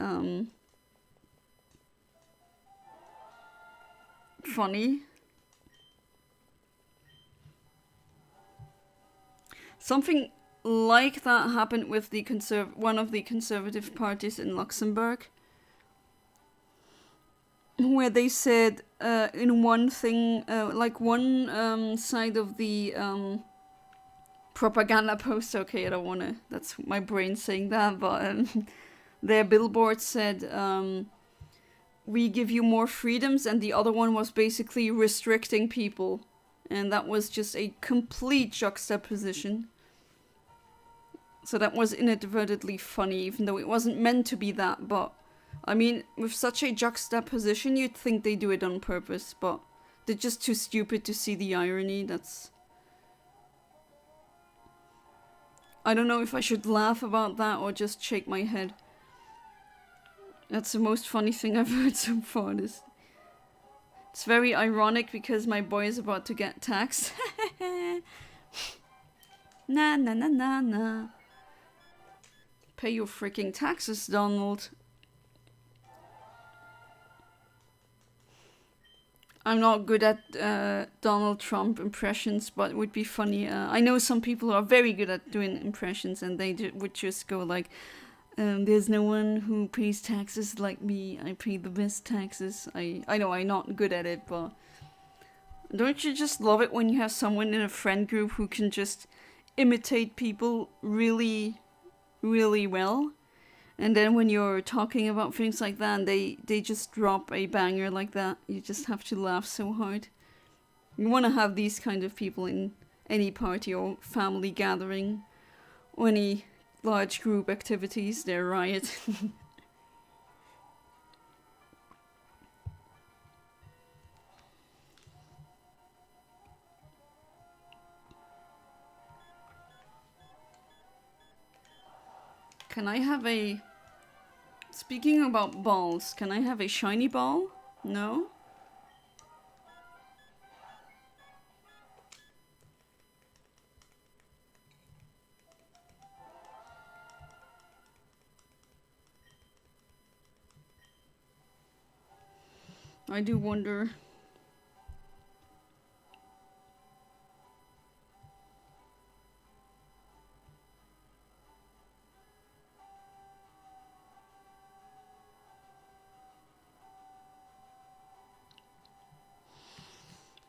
funny. Something like that happened with the one of the conservative parties in Luxembourg, where they said in one thing, like one side of the propaganda poster, okay, I don't want to, that's my brain saying that, but their billboard said, we give you more freedoms, and the other one was basically restricting people, and that was just a complete juxtaposition. So that was inadvertently funny, even though it wasn't meant to be that, but I mean, with such a juxtaposition, you'd think they do it on purpose, but they're just too stupid to see the irony. That's... I don't know if I should laugh about that or just shake my head. That's the most funny thing I've heard so far. It's very ironic because my boy is about to get taxed. Nah, nah, nah, nah, nah. Pay your freaking taxes, Donald. I'm not good at Donald Trump impressions, but it would be funny. I know some people who are very good at doing impressions, and they would just go like, there's no one who pays taxes like me. I pay the best taxes. I know I'm not good at it, but don't you just love it when you have someone in a friend group who can just imitate people really, really well? And then when you're talking about things like that, and they just drop a banger like that, you just have to laugh so hard. You want to have these kind of people in any party or family gathering, or any large group activities. They're riot. Can I have a... Speaking about balls, can I have a shiny ball? No? I do wonder...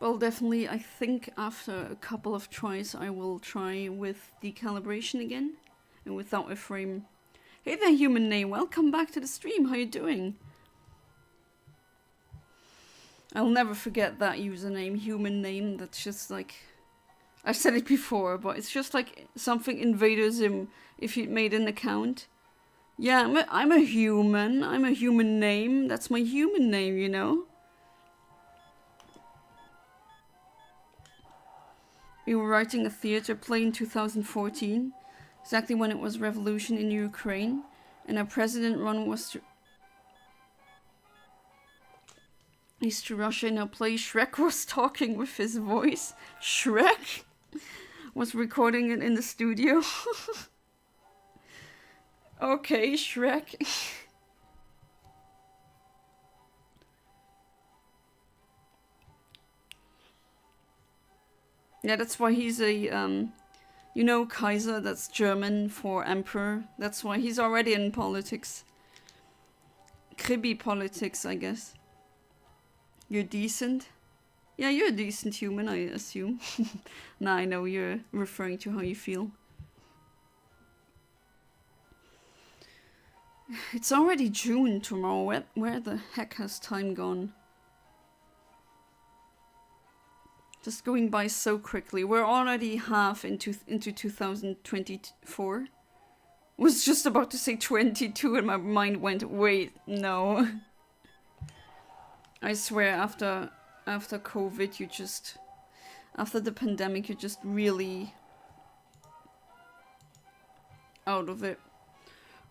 Well, definitely, I think after a couple of tries, I will try with the calibration again, and without a frame. Hey there, human name, welcome back to the stream, how you doing? I'll never forget that username, human name, that's just like... I've said it before, but it's just like something Invader Zim, if you'd made an account. Yeah, I'm a human name, that's my human name, you know? We were writing a theater play in 2014, exactly when it was revolution in Ukraine, and our president run was to East to Russia in our play. Shrek was talking with his voice. Shrek was recording it in the studio. Okay, Shrek. Yeah, that's why he's a, you know, Kaiser, that's German for emperor. That's why he's already in politics. Kribby politics, I guess. You're decent? Yeah, you're a decent human, I assume. Now I know you're referring to how you feel. It's already June tomorrow. Where the heck has time gone? Just going by so quickly. We're already half into 2024. Was just about to say 22 and my mind went, wait, no. I swear after COVID you just, after the pandemic you're just really out of it.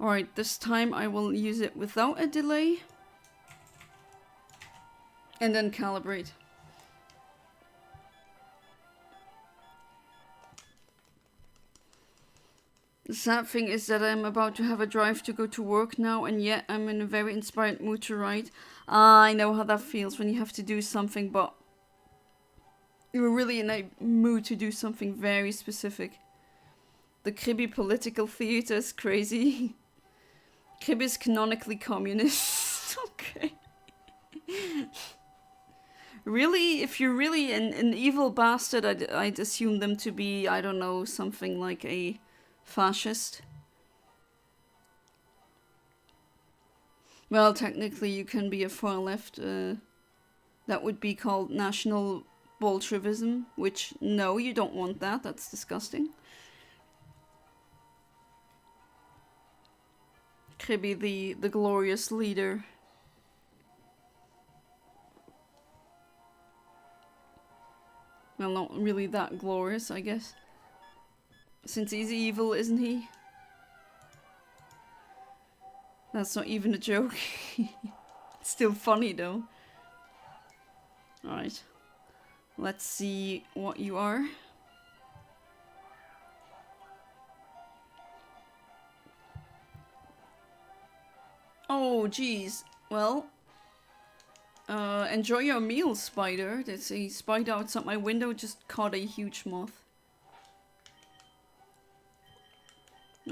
Alright, this time I will use it without a delay. And then calibrate. The sad thing is that I'm about to have a drive to go to work now, and yet I'm in a very inspired mood to write. I know how that feels when you have to do something, but you're really in a mood to do something very specific. The Kribby political theater is crazy. Kribby is canonically communist. Okay. Really? If you're really an evil bastard, I'd assume them to be, I don't know, something like a fascist. Well, technically you can be a far left. That would be called national Bolshevism, which, no, you don't want that. That's disgusting. Kribby, the glorious leader. Well, not really that glorious, I guess. Since he's evil, isn't he? That's not even a joke. It's still funny, though. Alright. Let's see what you are. Oh, geez. Well, enjoy your meal, spider. There's a spider outside my window, just caught a huge moth.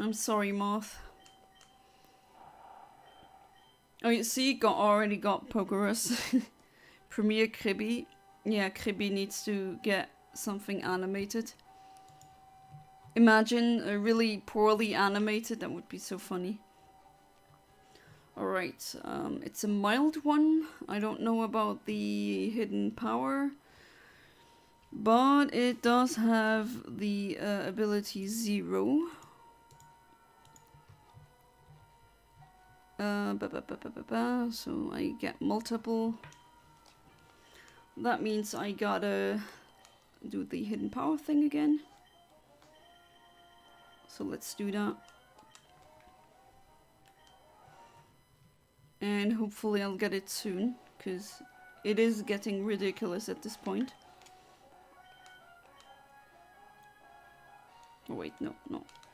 I'm sorry, moth. Oh, you see, already got Pokerus. Premier Kribby. Yeah, Kribby needs to get something animated. Imagine a really poorly animated, that would be so funny. Alright, it's a mild one. I don't know about the hidden power, but it does have the ability 0. So I get multiple. That means I gotta do the hidden power thing again. So let's do that. And hopefully I'll get it soon, because it is getting ridiculous at this point. Oh wait, no,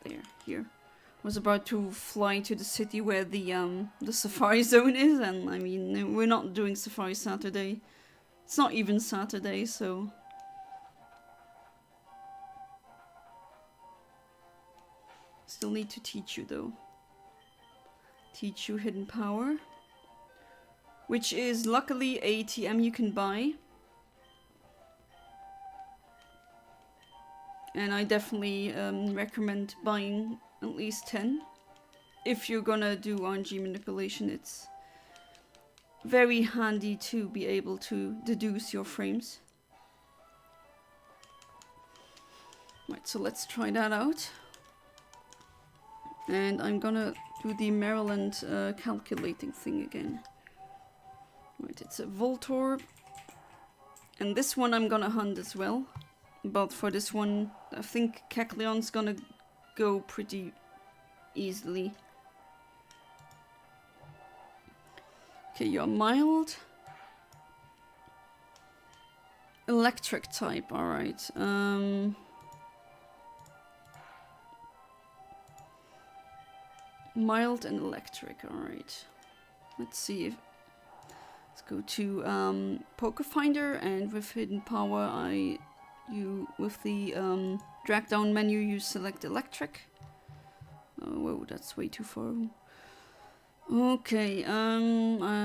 there, here. I was about to fly to the city where the Safari Zone is, and I mean, we're not doing Safari Saturday. It's not even Saturday, so... Still need to teach you, though. Teach you hidden power. Which is luckily a TM you can buy. And I definitely recommend buying at least 10. If you're gonna do RNG manipulation, it's very handy to be able to deduce your frames. Right, so let's try that out. And I'm gonna do the Maryland calculating thing again. Right, it's a Voltorb. And this one I'm gonna hunt as well. But for this one, I think Kecleon's gonna go pretty easily. Okay, you're mild. Electric type, alright. Mild and electric, alright. Let's see if... Let's go to Poke Finder, and with hidden power I with the drag down menu, you select electric. Oh, whoa, that's way too far. Okay,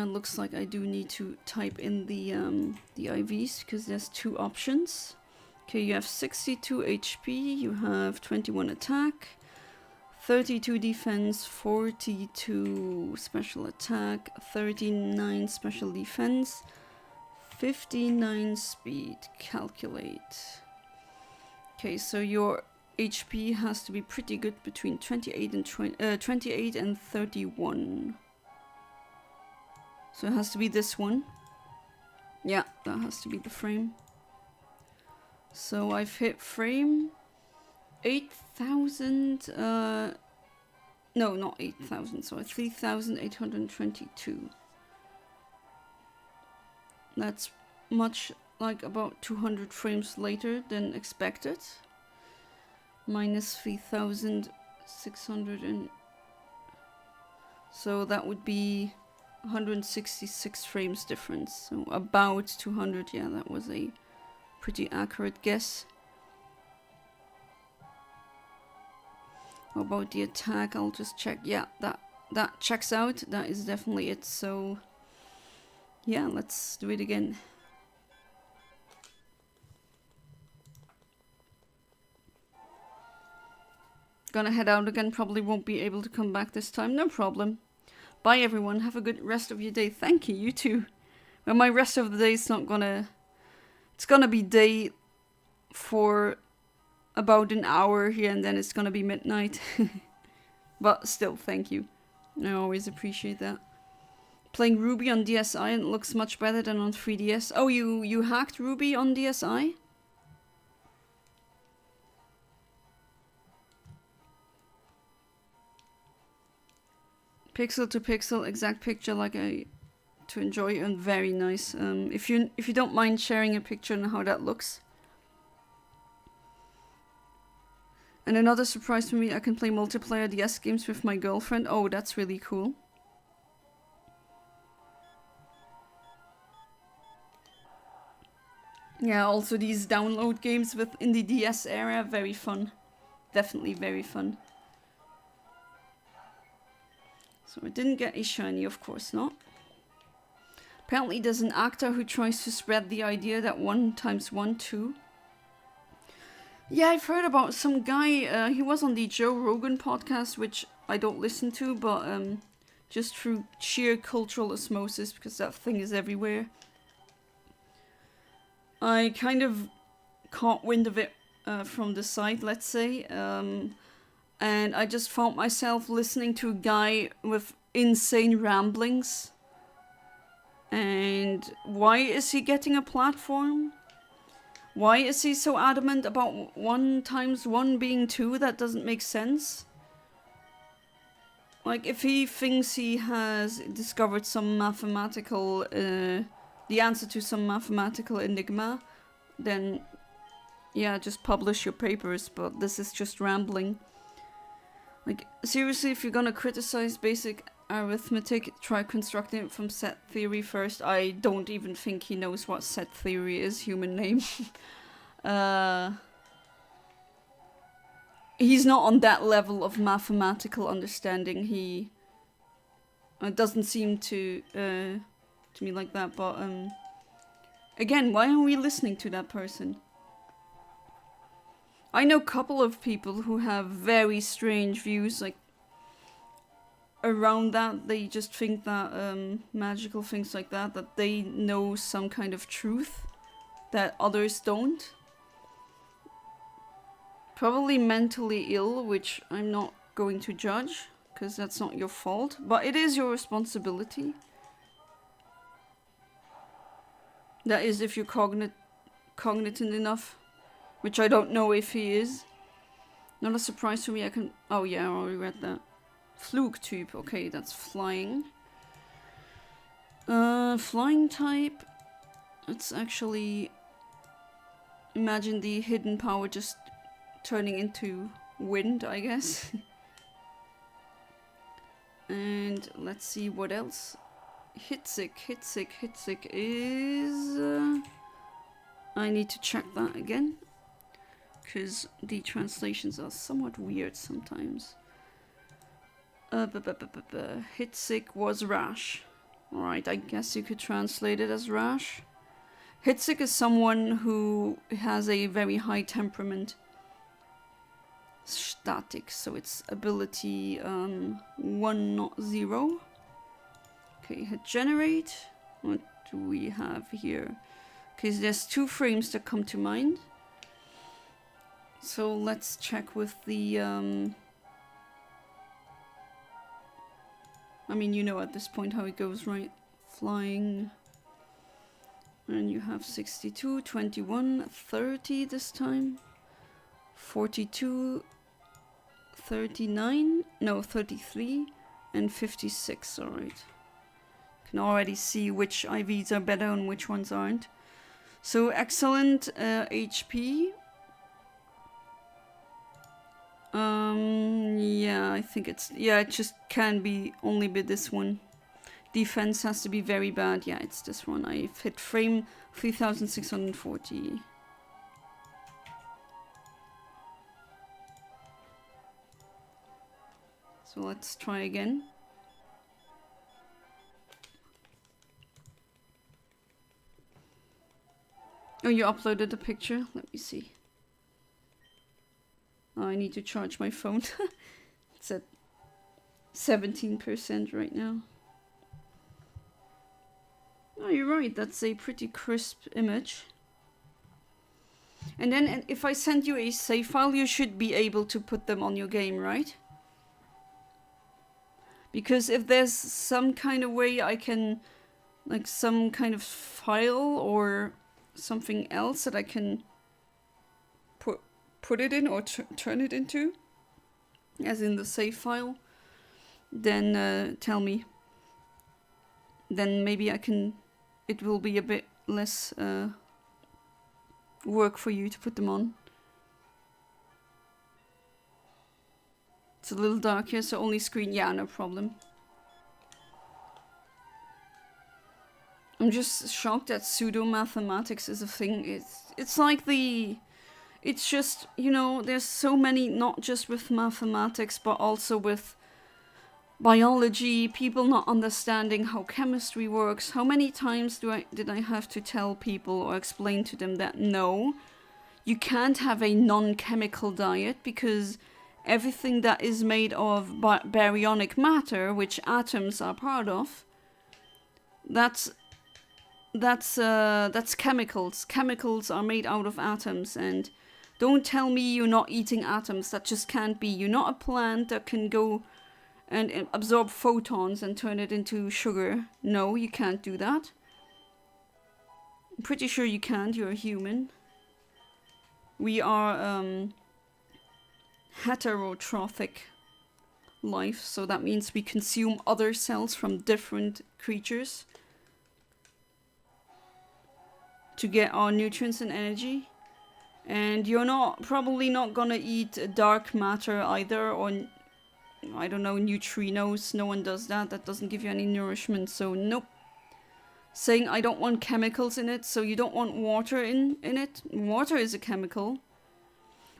looks like I do need to type in the IVs because there's 2 options. Okay, you have 62 HP, you have 21 attack, 32 defense, 42 special attack, 39 special defense, 59 speed. Calculate. Okay, so your HP has to be pretty good between 28 and 31. So it has to be this one. Yeah, that has to be the frame. So I've hit frame 8,000, no, not 8,000, sorry, 3,822. That's much like about 200 frames later than expected. Minus 3,600 and... So that would be 166 frames difference. So about 200, yeah, that was a pretty accurate guess. How about the attack? I'll just check. Yeah, that checks out. That is definitely it. So yeah, let's do it again. Gonna head out again. Probably won't be able to come back this time. No problem. Bye everyone. Have a good rest of your day. Thank you. You too. Well, my rest of the day is not gonna... It's gonna be day for about an hour here, and then it's gonna be midnight. But still, thank you. I always appreciate that. Playing Ruby on DSi, and it looks much better than on 3DS. Oh, you hacked Ruby on DSi? Pixel to pixel, exact picture like I to enjoy, and very nice. If you don't mind sharing a picture and how that looks. And another surprise for me, I can play multiplayer DS games with my girlfriend. Oh, that's really cool. Yeah, also these download games in the DS era, very fun. Definitely very fun. So I didn't get a shiny, of course not. Apparently there's an actor who tries to spread the idea that 1 × 1 2. Yeah, I've heard about some guy, he was on the Joe Rogan podcast, which I don't listen to, but just through sheer cultural osmosis, because that thing is everywhere. I kind of caught wind of it from the site, let's say, and I just found myself listening to a guy with insane ramblings. And why is he getting a platform? Why is he so adamant about 1 × 1 being 2? That doesn't make sense. Like, if he thinks he has discovered some mathematical, the answer to some mathematical enigma, then yeah, just publish your papers, but this is just rambling. Like, seriously, if you're gonna criticize basic arithmetic, try constructing it from set theory first. I don't even think he knows what set theory is, human name. He's not on that level of mathematical understanding. He doesn't seem to me like that, but again, why are we listening to that person? I know a couple of people who have very strange views, like, around that. They just think that magical things like that they know some kind of truth that others don't. Probably mentally ill, which I'm not going to judge, because that's not your fault, but it is your responsibility. That is, if you're cognitive enough, which I don't know if he is. Not a surprise to me. I can... Oh yeah, I already read that. Flugtyp, okay, that's flying. Flying type. Let's actually imagine the hidden power just turning into wind, I guess. And let's see what else. Hitsick is... I need to check that again. because the translations are somewhat weird sometimes. Hit sick was rash. Alright, I guess you could translate it as rash. Hit sick is someone who has a very high temperament. Static, so it's ability 1, not 0. Okay, hit generate. What do we have here? Okay, so there's 2 frames that come to mind. So let's check with the I mean, you know at this point how it goes, right? Flying. And you have 62, 21, 30 this time. 42, 39, no, 33, and 56, alright. Can already see which IVs are better and which ones aren't. So excellent HP. Yeah, I think it's, yeah, it just can be only be this one. Defense has to be very bad. Yeah, it's this one. I've hit frame 3640. So let's try again. Oh, you uploaded a picture? Let me see. Oh, I need to charge my phone. It's at 17% right now. Oh, you're right. That's a pretty crisp image. And then if I send you a save file, you should be able to put them on your game, right? Because if there's some kind of way I can, like some kind of file or something else that I can put it in or turn it into, as in the save file, then tell me. Then maybe I can, it will be a bit less work for you to put them on. It's a little dark here, so only screen, yeah, no problem. I'm just shocked that pseudo-mathematics is a thing. It's like the... It's just, you know, there's so many, not just with mathematics, but also with biology, people not understanding how chemistry works. How many times did I have to tell people or explain to them that no, you can't have a non-chemical diet because everything that is made of baryonic matter, which atoms are part of, that's chemicals. Chemicals are made out of atoms, and don't tell me you're not eating atoms. That just can't be. You're not a plant that can go and absorb photons and turn it into sugar. No, you can't do that. I'm pretty sure you can't. You're a human. We are heterotrophic life, so that means we consume other cells from different creatures to get our nutrients and energy. And you're probably not gonna eat dark matter either, or I don't know, neutrinos. No one does that. That doesn't give you any nourishment, so nope. Saying I don't want chemicals in it, so you don't want water in it. Water is a chemical.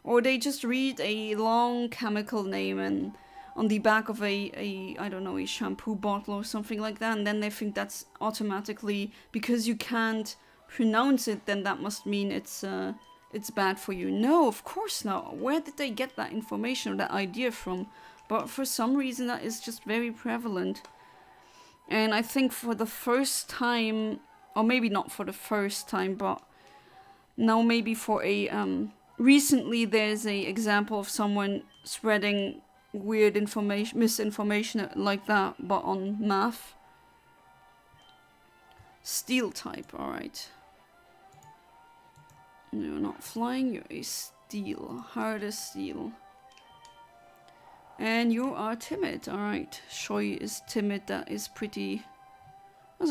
Or they just read a long chemical name and on the back of a I don't know, a shampoo bottle or something like that, and then they think that's automatically, because you can't pronounce it, then that must mean it's bad for you. No, of course not. Where did they get that information or that idea from? But for some reason that is just very prevalent. And I think for the first time, or maybe not for the first time, but now maybe for a recently there's a example of someone spreading weird information, misinformation like that, but on math. Steel type, alright. You're not flying, you're a steel, hard as steel. And you are timid, alright. Shoy is timid, that's a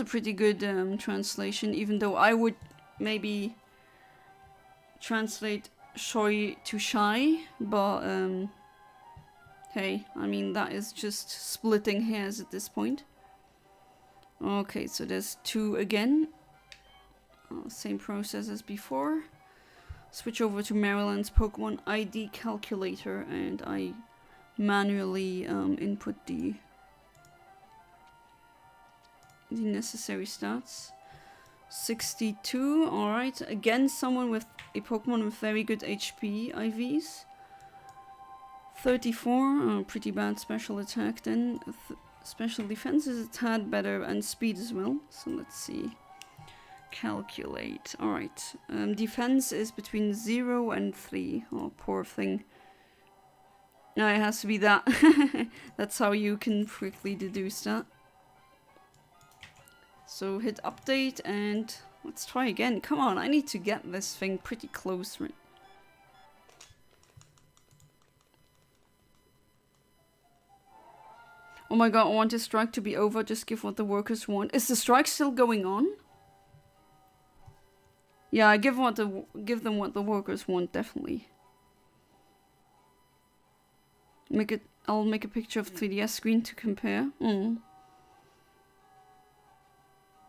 pretty good translation, even though I would maybe translate Shoy to shy, but hey, I mean that is just splitting hairs at this point. Okay, so there's 2 again. Same process as before. switch over to Maryland's Pokemon ID calculator, and I manually input the necessary stats. 62, alright. Again, someone with a Pokemon with very good HP IVs. 34, pretty bad special attack then. Special defense is a tad better, and speed as well. So let's see. Calculate. Alright. Defense is between 0 and 3. Oh, poor thing. No, it has to be that. That's how you can quickly deduce that. So hit update and let's try again. Come on, I need to get this thing pretty close, right? Oh my god, I want this strike to be over. Just give what the workers want. Is the strike still going on? Yeah, I give them what the workers want, definitely. I'll make a picture of 3DS screen to compare.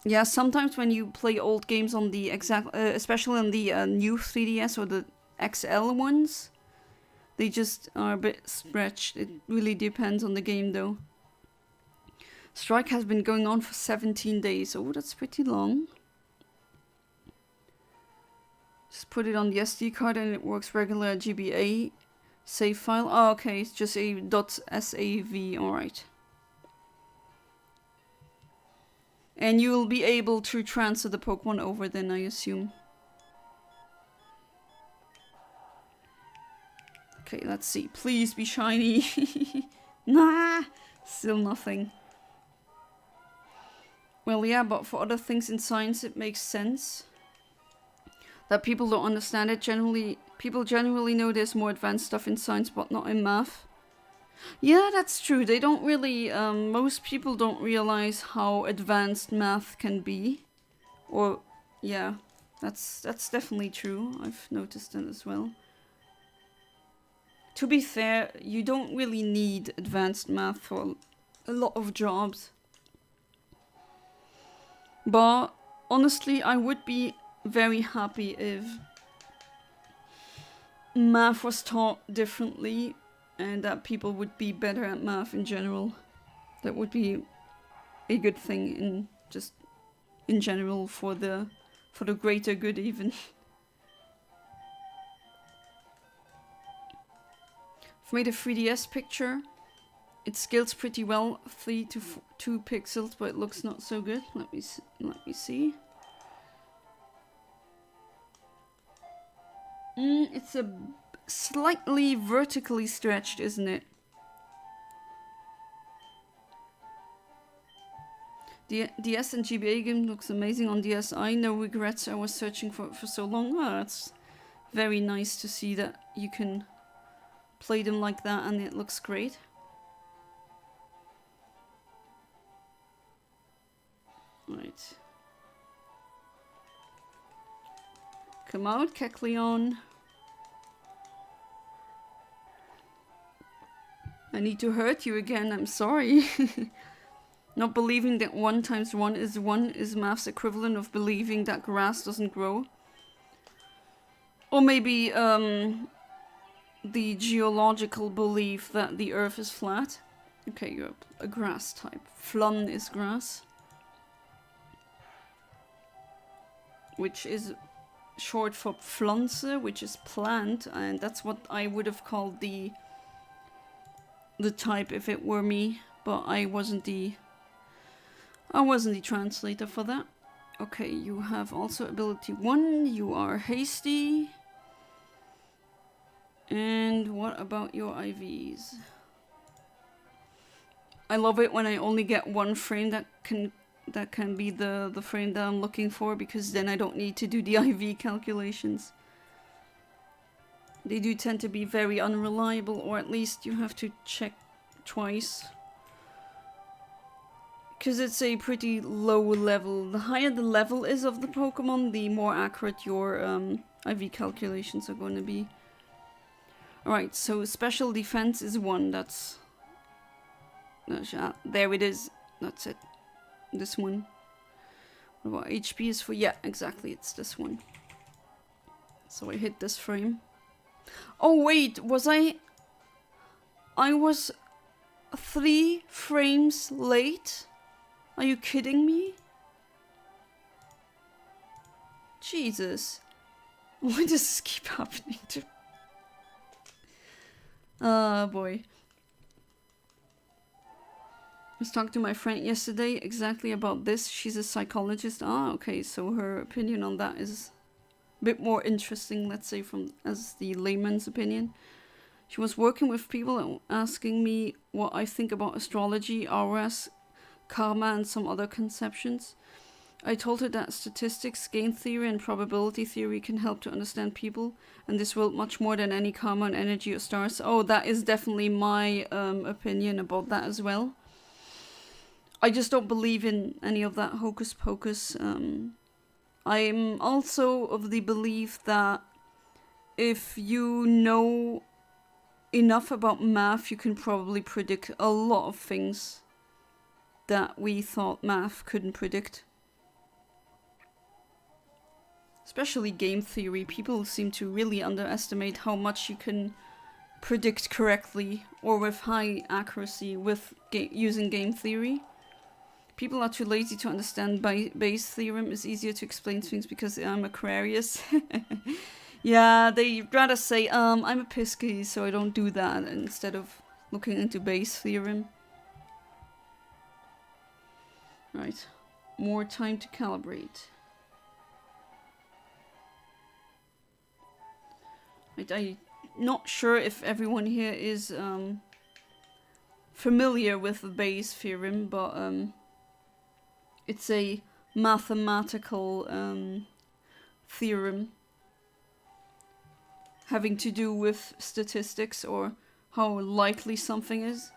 Yeah, sometimes when you play old games on the especially on the new 3DS or the XL ones, they just are a bit stretched. It really depends on the game though. Strike has been going on for 17 days. Oh, that's pretty long. Just put it on the SD card and it works regular GBA save file. Oh, okay, it's just a .sav, alright. And you will be able to transfer the Pokemon over then, I assume. Okay, let's see. Please be shiny. Nah, still nothing. Well, yeah, but for other things in science, it makes sense that people don't understand it. People generally know there's more advanced stuff in science, but not in math. Yeah, that's true. They don't really, most people don't realize how advanced math can be. Or, yeah, that's definitely true. I've noticed that as well. To be fair, you don't really need advanced math for a lot of jobs. But, honestly, I would be very happy if math was taught differently and that people would be better at math in general. That would be a good thing in general for the greater good even. I've made a 3DS picture. It scales pretty well, 3 to 2 pixels, but it looks not so good. Let me see. It's a slightly vertically stretched, isn't it? The DS and GBA game looks amazing on DSi. No regrets. I was searching for so long. Oh, that's very nice to see that you can play them like that and it looks great. Right. Come out, Kecleon. I need to hurt you again, I'm sorry. Not believing that 1 times 1 is math's equivalent of believing that grass doesn't grow. Or maybe the geological belief that the earth is flat. Okay, you're a grass type. Flun is grass. Which is short for pflanze, which is plant, and that's what I would have called the type if it were me, but I wasn't the translator for that. Okay, you have also ability 1, you are hasty. And what about your IVs? I love it when I only get 1 frame that can be the frame that I'm looking for, because then I don't need to do the IV calculations. They do tend to be very unreliable, or at least you have to check twice. Because it's a pretty low level. The higher the level is of the Pokemon, the more accurate your IV calculations are going to be. Alright, so special defense is 1, that's... there it is, that's it. This one. What about HP is for? Yeah, exactly, it's this one. So I hit this frame. Oh wait, was I was 3 frames late? Are you kidding me? Jesus. Why does this keep happening to... Oh boy. I was talking to my friend yesterday exactly about this. She's a psychologist. Ah, okay, so her opinion on that is a bit more interesting, let's say, from as the layman's opinion. She was working with people asking me what I think about astrology, auras, karma, and some other conceptions. I told her that statistics, game theory, and probability theory can help to understand people and this world much more than any karma and energy or stars. Oh, that is definitely my opinion about that as well. I just don't believe in any of that hocus pocus. I'm also of the belief that if you know enough about math, you can probably predict a lot of things that we thought math couldn't predict. Especially game theory. People seem to really underestimate how much you can predict correctly or with high accuracy with using game theory. People are too lazy to understand Bayes' theorem. It's easier to explain things because I'm Aquarius. Yeah, they'd rather say, I'm a Pisces, so I don't do that, instead of looking into Bayes' theorem. Right. More time to calibrate. Right, I'm not sure if everyone here is familiar with the Bayes' theorem, but it's a mathematical theorem having to do with statistics or how likely something is.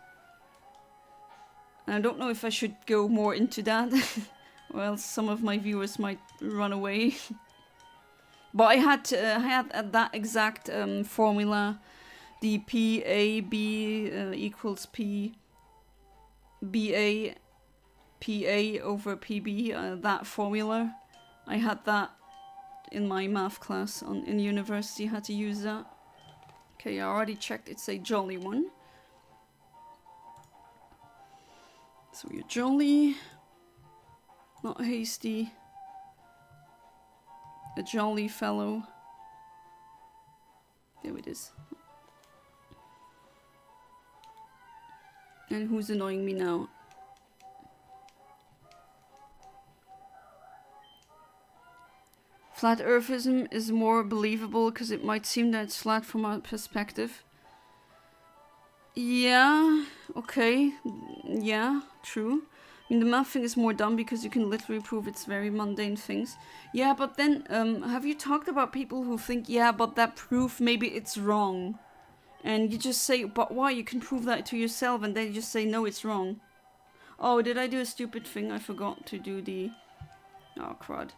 And I don't know if I should go more into that, or else some of my viewers might run away. But I had that exact formula, the PAB equals PBA PA over PB, that formula. I had that in my math class in university, had to use that. Okay, I already checked, it's a jolly one. So you're jolly, not hasty, a jolly fellow. There it is. And who's annoying me now? Flat Earthism is more believable because it might seem that it's flat from our perspective. Yeah, okay. Yeah, true. I mean, the math thing is more dumb because you can literally prove it's very mundane things. Yeah, but then, have you talked about people who think, yeah, but that proof, maybe it's wrong? And you just say, but why? You can prove that to yourself, and then you just say, no, it's wrong. Oh, did I do a stupid thing? I forgot to do the... Oh, crud.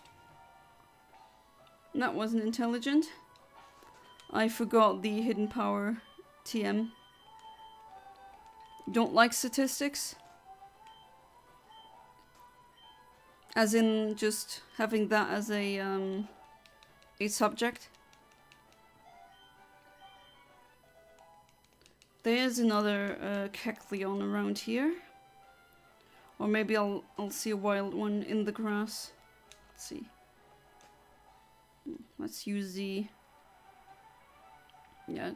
That wasn't intelligent. I forgot the hidden power TM. Don't like statistics? As in just having that as a subject? There's another Kecleon around here. Or maybe I'll see a wild one in the grass. Let's see. Let's use the... Yeah.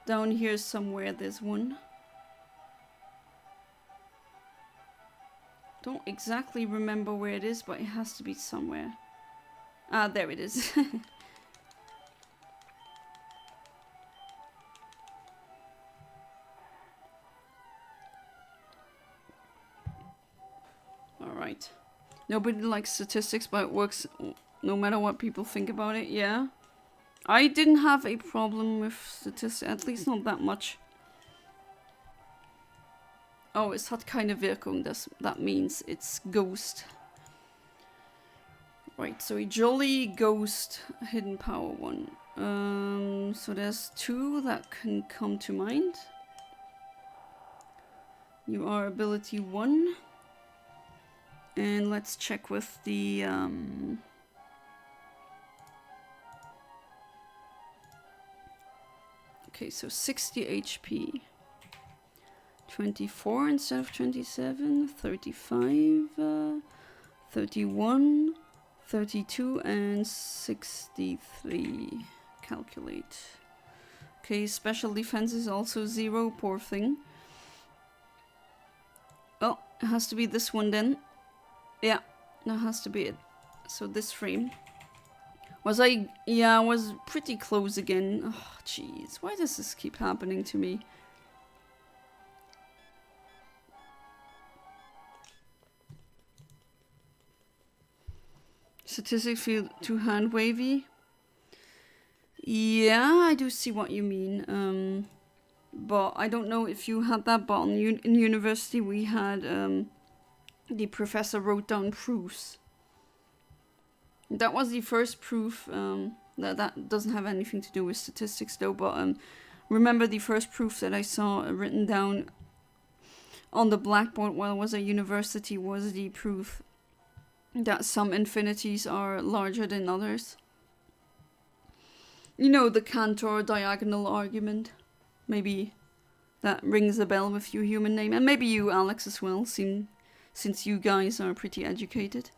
Down here somewhere there's one. Don't exactly remember where it is, but it has to be somewhere. Ah, there it is. Alright. Nobody likes statistics, but it works no matter what people think about it, yeah. I didn't have a problem with statistics, at least not that much. Oh, es hat keine Wirkung, that means it's ghost. Right, so a jolly ghost hidden power one. So there's 2 that can come to mind. You are ability 1. And let's check with the Okay, so 60 HP. 24 instead of 27, 35, 31, 32, and 63. Calculate. Okay, special defense is also 0, poor thing. Oh, it has to be this one then. Yeah, that has to be it. So this frame. Was I... Yeah, I was pretty close again. Oh, jeez. Why does this keep happening to me? Statistics feel too hand wavy. Yeah, I do see what you mean. But I don't know if you had that, but in university we had the professor wrote down proofs. That was the first proof. That doesn't have anything to do with statistics though. But remember the first proof that I saw written down on the blackboard while I was at university was the proof that some infinities are larger than others. You know, the Cantor diagonal argument. Maybe that rings a bell with you, human name. And maybe you, Alex, as well, since you guys are pretty educated.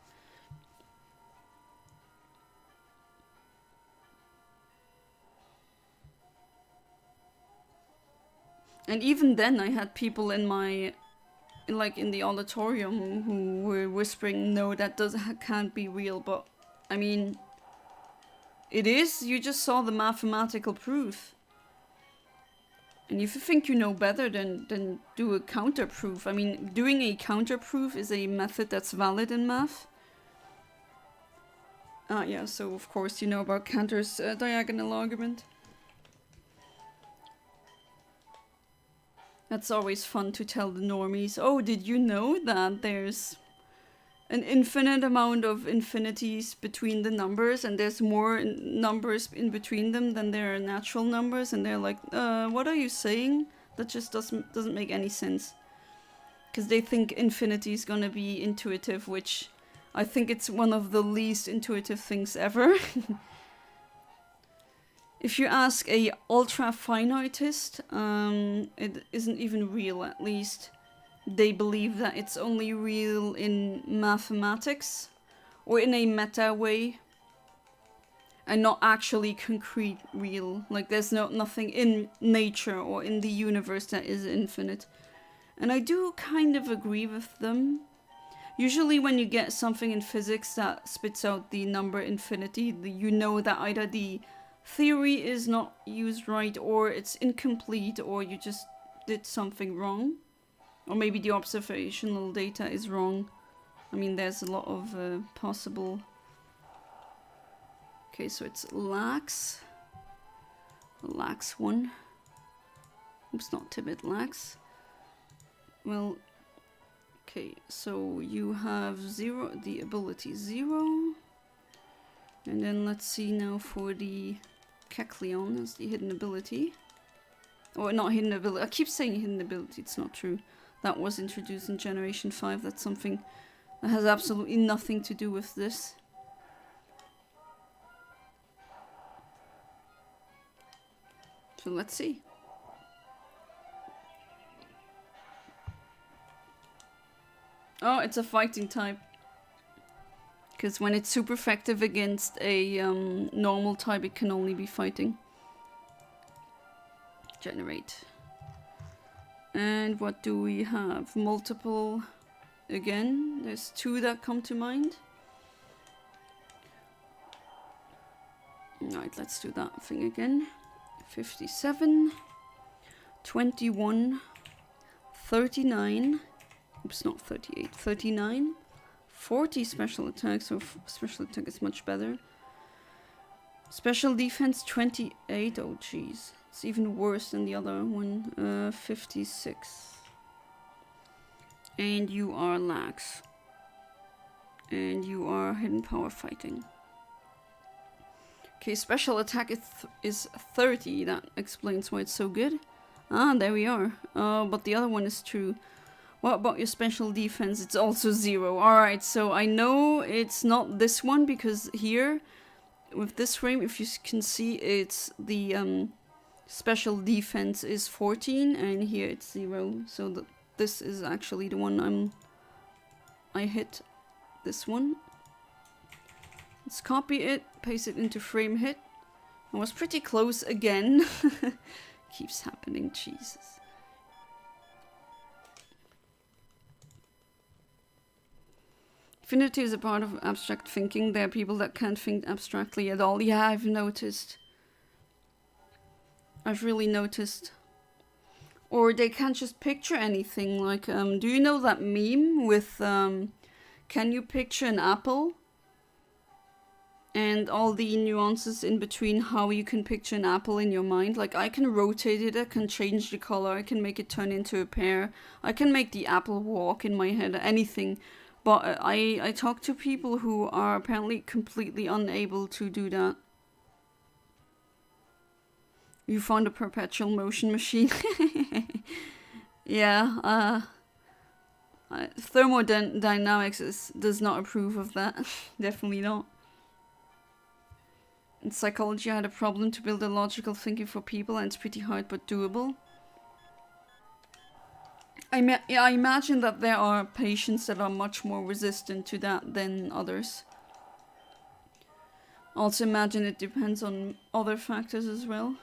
And even then I had people in my... like in the auditorium who were whispering, no, that can't be real. But, I mean... it is. You just saw the mathematical proof. And if you think you know better, then do a counter proof. I mean, doing a counter proof is a method that's valid in math. Yeah, so of course you know about Cantor's diagonal argument. That's always fun to tell the normies. Oh, did you know that there's an infinite amount of infinities between the numbers, and there's more numbers in between them than there are natural numbers? And they're like, what are you saying? That just doesn't make any sense. Because they think infinity is gonna be intuitive, which I think it's one of the least intuitive things ever. If you ask a ultra-finitist, it isn't even real, at least. They believe that it's only real in mathematics, or in a meta way, and not actually concrete real. Like, there's nothing in nature or in the universe that is infinite. And I do kind of agree with them. Usually when you get something in physics that spits out the number infinity, you know that either the theory is not used right, or it's incomplete, or you just did something wrong. Or maybe the observational data is wrong. I mean, there's a lot of possible... Okay, so it's lax. Lax one. Oops, not timid, lax. Well, okay, so you have 0, the ability 0. And then let's see now for the Kecleon as the hidden ability. Or not hidden ability, I keep saying hidden ability, it's not true. That was introduced in Generation 5, that's something that has absolutely nothing to do with this. So let's see. Oh, it's a fighting type. Because when it's super effective against a normal type, it can only be fighting. Generate. And what do we have? Multiple. Again, there's 2 that come to mind. Alright, let's do that thing again. 57, 21, 39, oops, not 38, 39, 40 special attack, so special attack is much better. Special defense 28, oh jeez, it's even worse than the other one. 56. And you are lax. And you are hidden power fighting. Okay, special attack is 30. That explains why it's so good. Ah, there we are. But the other one is true. What about your special defense? It's also 0. Alright, so I know it's not this one, because here, with this frame, if you can see, it's the special defense is 14 and here it's 0. So this is actually the one I hit. This one. Let's copy it, paste it into frame hit. I was pretty close again. Keeps happening, Jesus. Infinity is a part of abstract thinking. There are people that can't think abstractly at all. Yeah, I've noticed. I've really noticed. Or they can't just picture anything. Like, do you know that meme with, can you picture an apple? And all the nuances in between how you can picture an apple in your mind. Like, I can rotate it, I can change the color, I can make it turn into a pear. I can make the apple walk in my head, anything. But I talk to people who are apparently completely unable to do that. You found a perpetual motion machine. Yeah, thermodynamics does not approve of that. Definitely not. In psychology, I had a problem to build a logical thinking for people, and it's pretty hard but doable. I imagine that there are patients that are much more resistant to that than others. Also imagine it depends on other factors as well.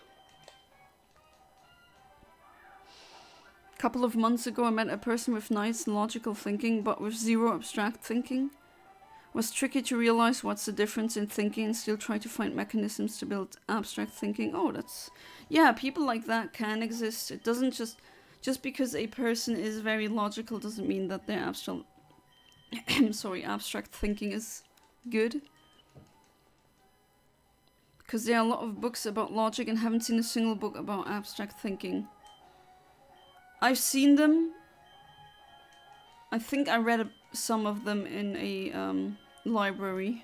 A couple of months ago I met a person with nice logical thinking but with zero abstract thinking. It was tricky to realize what's the difference in thinking and still try to find mechanisms to build abstract thinking. Oh, that's... Yeah, people like that can exist. It doesn't just because a person is very logical doesn't mean that their abstract thinking is good. Because there are a lot of books about logic and haven't seen a single book about abstract thinking. I've seen them. I think I read some of them in a library.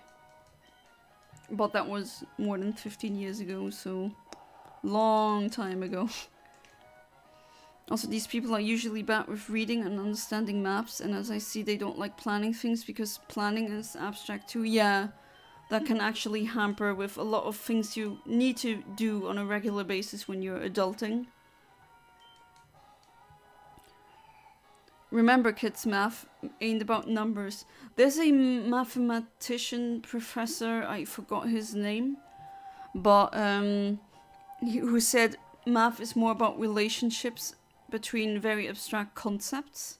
But that was more than 15 years ago, so long time ago. Also, these people are usually bad with reading and understanding maps, and as I see, they don't like planning things because planning is abstract too. Yeah, that can actually hamper with a lot of things you need to do on a regular basis when you're adulting. Remember, kids, math ain't about numbers. There's a mathematician professor, I forgot his name, but who said math is more about relationships between very abstract concepts,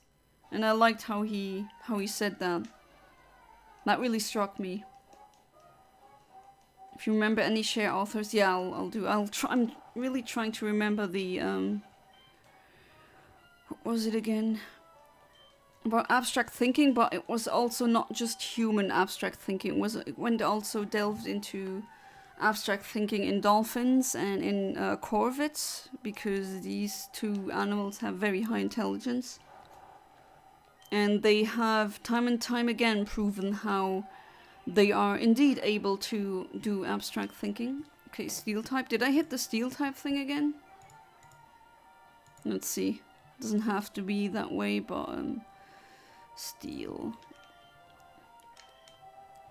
and I liked how he said that. That really struck me. If you remember any share authors, yeah, I'll try. I'm really trying to remember the what was it again? About abstract thinking, but it was also not just human abstract thinking. It went also delved into abstract thinking in dolphins and in corvids, because these two animals have very high intelligence. And they have time and time again proven how they are indeed able to do abstract thinking. Okay, steel type. Did I hit the steel type thing again? Let's see. Doesn't have to be that way, but steel.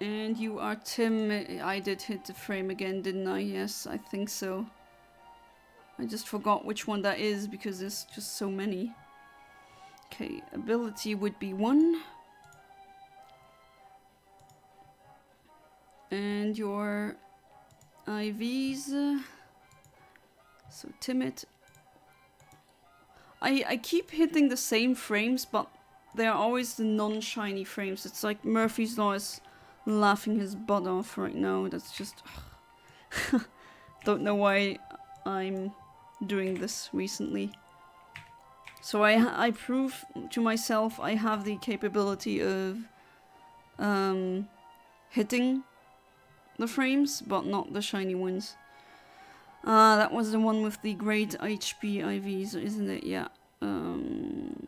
And you are Tim. I did hit the frame again, didn't I? Yes, I think so. I just forgot which one that is because there's just so many. Okay, ability would be 1. And your IVs. So timid. I keep hitting the same frames, but they're always the non-shiny frames. It's like Murphy's Law is laughing his butt off right now. That's just... Don't know why I'm doing this recently. So I prove to myself I have the capability of hitting the frames, but not the shiny ones. That was the one with the great HP IVs, isn't it? Yeah.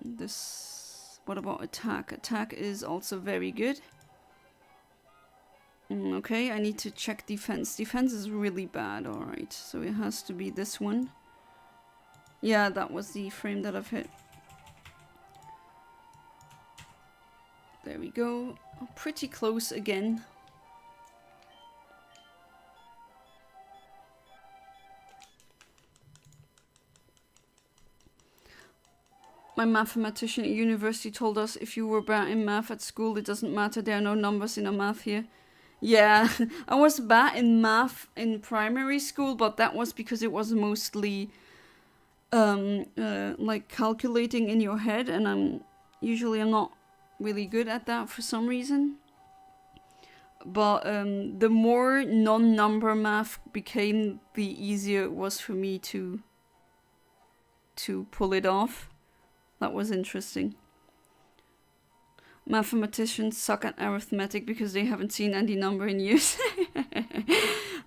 This... What about attack? Attack is also very good. Okay, I need to check defense. Defense is really bad, alright. So it has to be this one. Yeah, that was the frame that I've hit. There we go. Pretty close again. My mathematician at university told us if you were bad in math at school, it doesn't matter, there are no numbers in a math here. Yeah, I was bad in math in primary school, but that was because it was mostly like calculating in your head, and I'm not really good at that for some reason. But the more non-number math became, the easier it was for me to pull it off. That was interesting. Mathematicians suck at arithmetic because they haven't seen any number in years.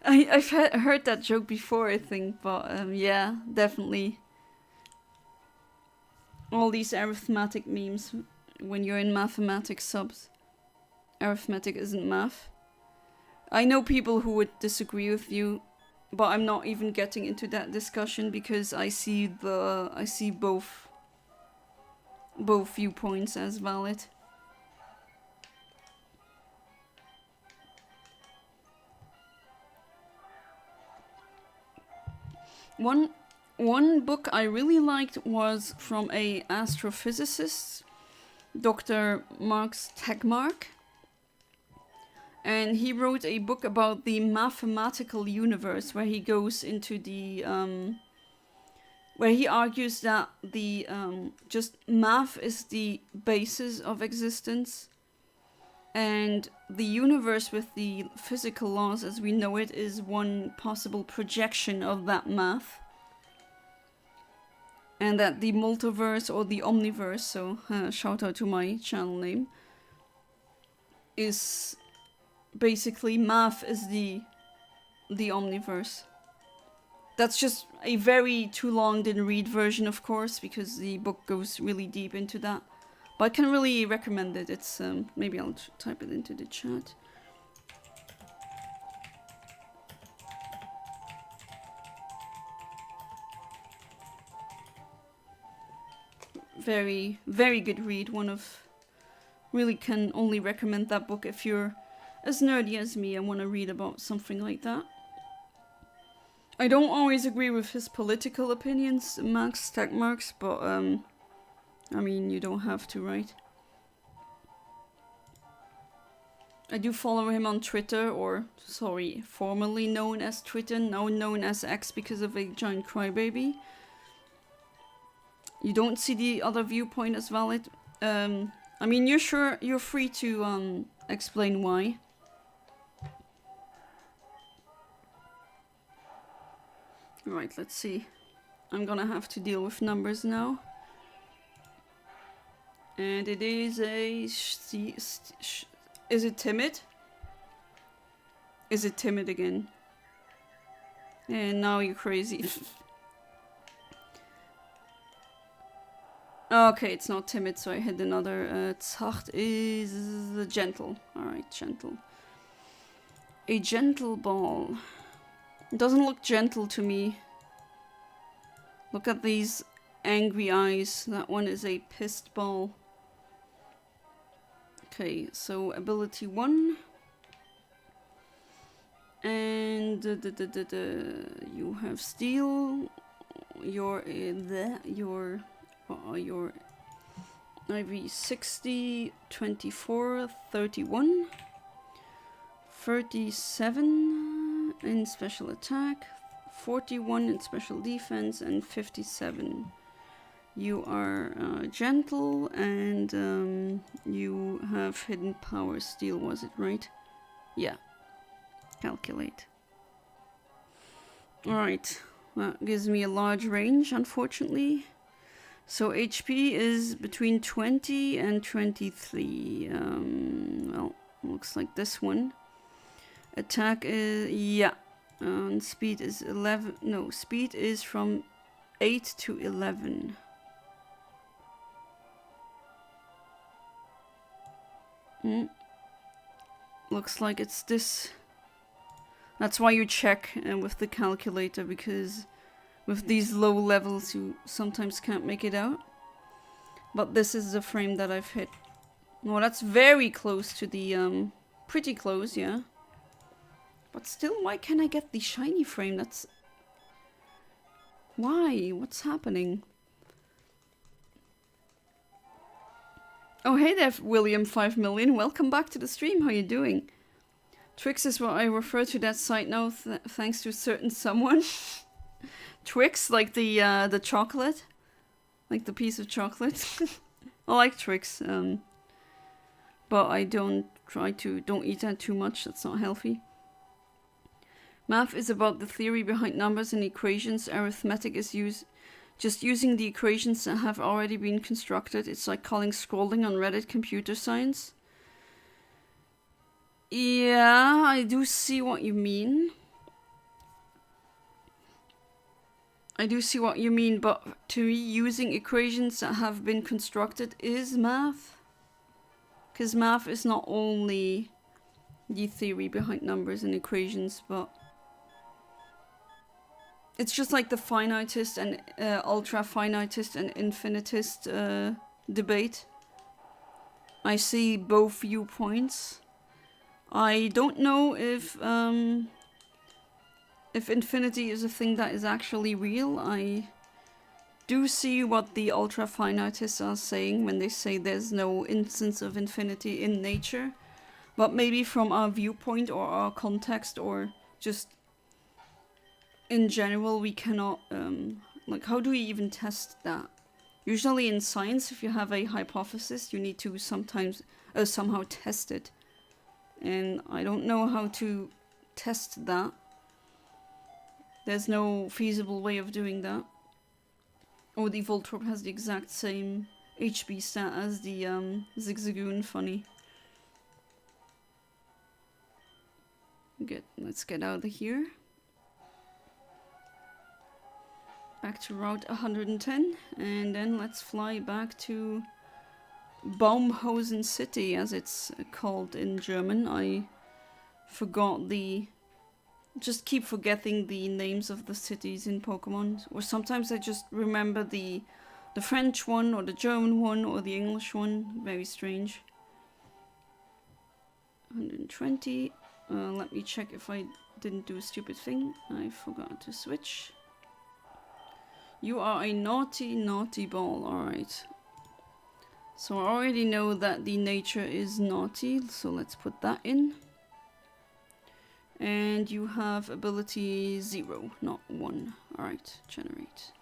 I've heard that joke before, I think, but yeah, definitely. All these arithmetic memes when you're in mathematics subs. Arithmetic isn't math. I know people who would disagree with you, but I'm not even getting into that discussion because I see both viewpoints as valid. One book I really liked was from a astrophysicist, Dr. Marx Tegmark. And he wrote a book about the mathematical universe, where he goes into the where he argues that the just math is the basis of existence, and the universe with the physical laws as we know it is one possible projection of that math. And that the multiverse or the omniverse, so shout out to my channel name, is basically math is the omniverse. That's just a very too long didn't read version, of course, because the book goes really deep into that. But I can really recommend it. It's maybe I'll type it into the chat. Very, very good read. Really can only recommend that book if you're as nerdy as me and want to read about something like that. I don't always agree with his political opinions, Max Tegmark, but I mean, you don't have to, right? I do follow him on Twitter, or sorry, formerly known as Twitter, now known as X because of a giant crybaby. You don't see the other viewpoint as valid. I mean, you're free to explain why. Right, let's see. I'm gonna have to deal with numbers now. And it is a... is it timid? Is it timid again? And now you're crazy. Okay, it's not timid, so I hit another. Zacht is gentle. Alright, gentle. A gentle ball. It doesn't look gentle to me. Look at these angry eyes. That one is a pissed ball. Okay, so ability 1. And you have steel. Your IV 60, 24, 31, 37 in special attack, 41 in special defense, and 57. You are gentle, and you have hidden power steel, was it right? Yeah. Calculate. Alright, that gives me a large range, unfortunately. So HP is between 20 and 23. Well, looks like this one. Attack is, yeah. And speed is 11. No, speed is from 8 to 11. Looks like it's this. That's why you check with the calculator, because with these low levels you sometimes can't make it out. But this is the frame that I've hit. Oh, that's very close to the, pretty close, yeah. But still, why can't I get the shiny frame? That's... Why? What's happening? Oh, hey there, William 5 million. Welcome back to the stream. How you doing? Twix is what I refer to that site now, thanks to a certain someone. Twix, like the chocolate, like the piece of chocolate. I like Twix, but I don't eat that too much. That's not healthy. Math is about the theory behind numbers and equations. Arithmetic is just using the equations that have already been constructed. It's like scrolling on Reddit computer science. Yeah, I do see what you mean. But to me, using equations that have been constructed is math. Because math is not only the theory behind numbers and equations, but it's just like the finitist and ultra-finitist and infinitist debate. I see both viewpoints. I don't know if infinity is a thing that is actually real. I do see what the ultra-finitists are saying when they say there's no instance of infinity in nature. But maybe from our viewpoint or our context or just in general we cannot, like, how do we even test that? Usually in science, if you have a hypothesis, you need to somehow test it. And I don't know how to test that. There's no feasible way of doing that. Oh, the Voltorb has the exact same HP stat as the Zigzagoon. Funny. Let's get out of here. Back to Route 110, and then let's fly back to Baumhausen City, as it's called in German. I just keep forgetting the names of the cities in Pokemon, or sometimes I just remember the French one, or the German one, or the English one. Very strange. 120. Let me check if I didn't do a stupid thing. I forgot to switch. You are a naughty, naughty ball. Alright. So I already know that the nature is naughty, so let's put that in. And you have ability 0, not 1. Alright, generate.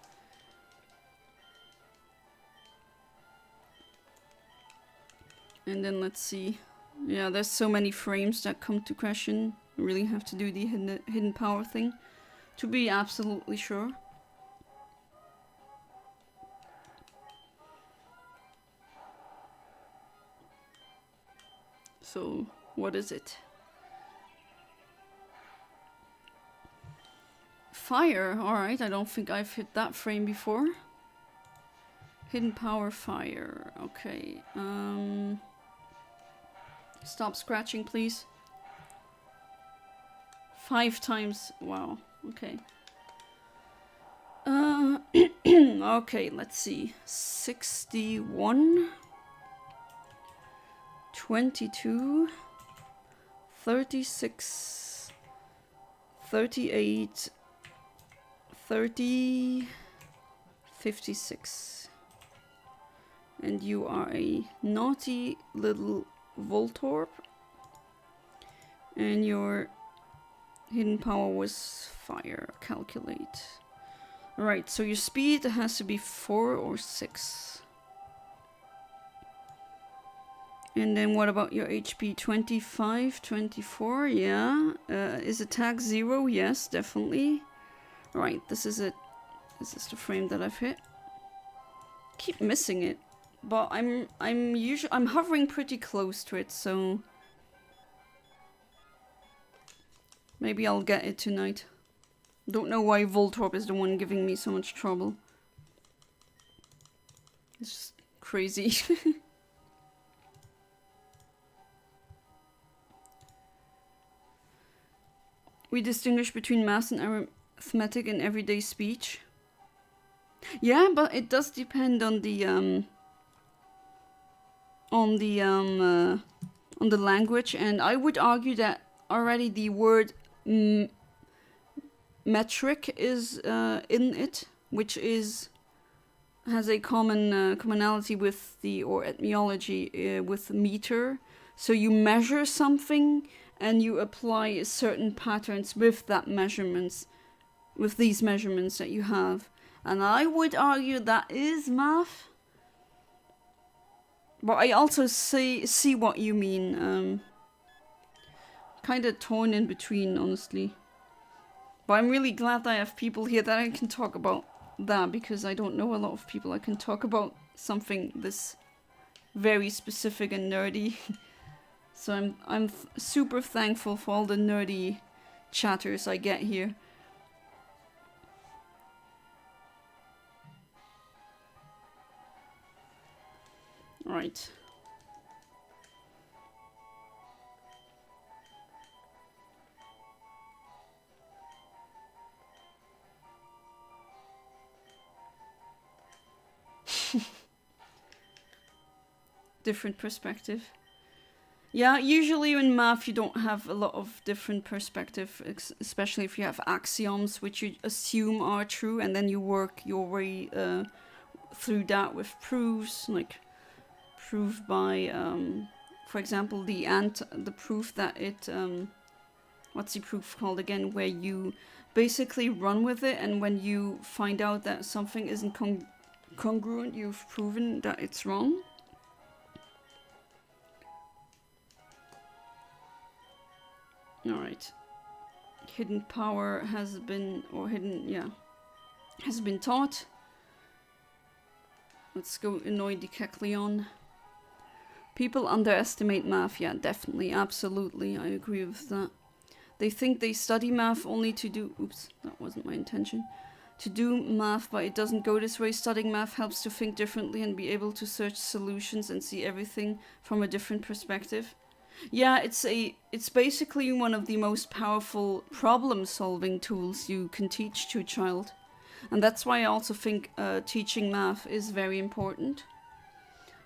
And then let's see. Yeah, there's so many frames that come to question. I really have to do the hidden power thing to be absolutely sure. So, what is it? Fire, alright, I don't think I've hit that frame before. Hidden power fire, okay. Stop scratching, please. 5 times, wow, okay. Okay, let's see. 61. 22, 36, 38, 30, 56. And you are a naughty little Voltorb. And your hidden power was fire. Calculate. Alright, so your speed has to be 4 or 6. And then what about your HP? 25, 24, yeah. Is attack 0? Yes, definitely. Right, this is it. This is the frame that I've hit. Keep missing it. But I'm hovering pretty close to it, so maybe I'll get it tonight. Don't know why Voltorb is the one giving me so much trouble. It's just crazy. We distinguish between math and arithmetic in everyday speech. Yeah, but it does depend on the language, and I would argue that already the word metric is in it, which is has a commonality with or etymology with meter. So you measure something and you apply certain patterns with that measurements, with these measurements that you have. And I would argue that is math. But I also see what you mean. Kind of torn in between, honestly. But I'm really glad that I have people here that I can talk about that, because I don't know a lot of people I can talk about something this very specific and nerdy. So I'm super thankful for all the nerdy chatters I get here. Right. Different perspective. Yeah, usually in math you don't have a lot of different perspective, especially if you have axioms which you assume are true, and then you work your way through that with proofs, like proof by, for example, the proof that it, what's the proof called again, where you basically run with it, and when you find out that something isn't congruent, you've proven that it's wrong. Alright. Hidden power has been, has been taught. Let's go annoy the Kecleon. People underestimate math, yeah, definitely, absolutely, I agree with that. They think they study math only to do, oops, that wasn't my intention, to do math, but it doesn't go this way. Studying math helps to think differently and be able to search solutions and see everything from a different perspective. Yeah, it's basically one of the most powerful problem-solving tools you can teach to a child. And that's why I also think teaching math is very important.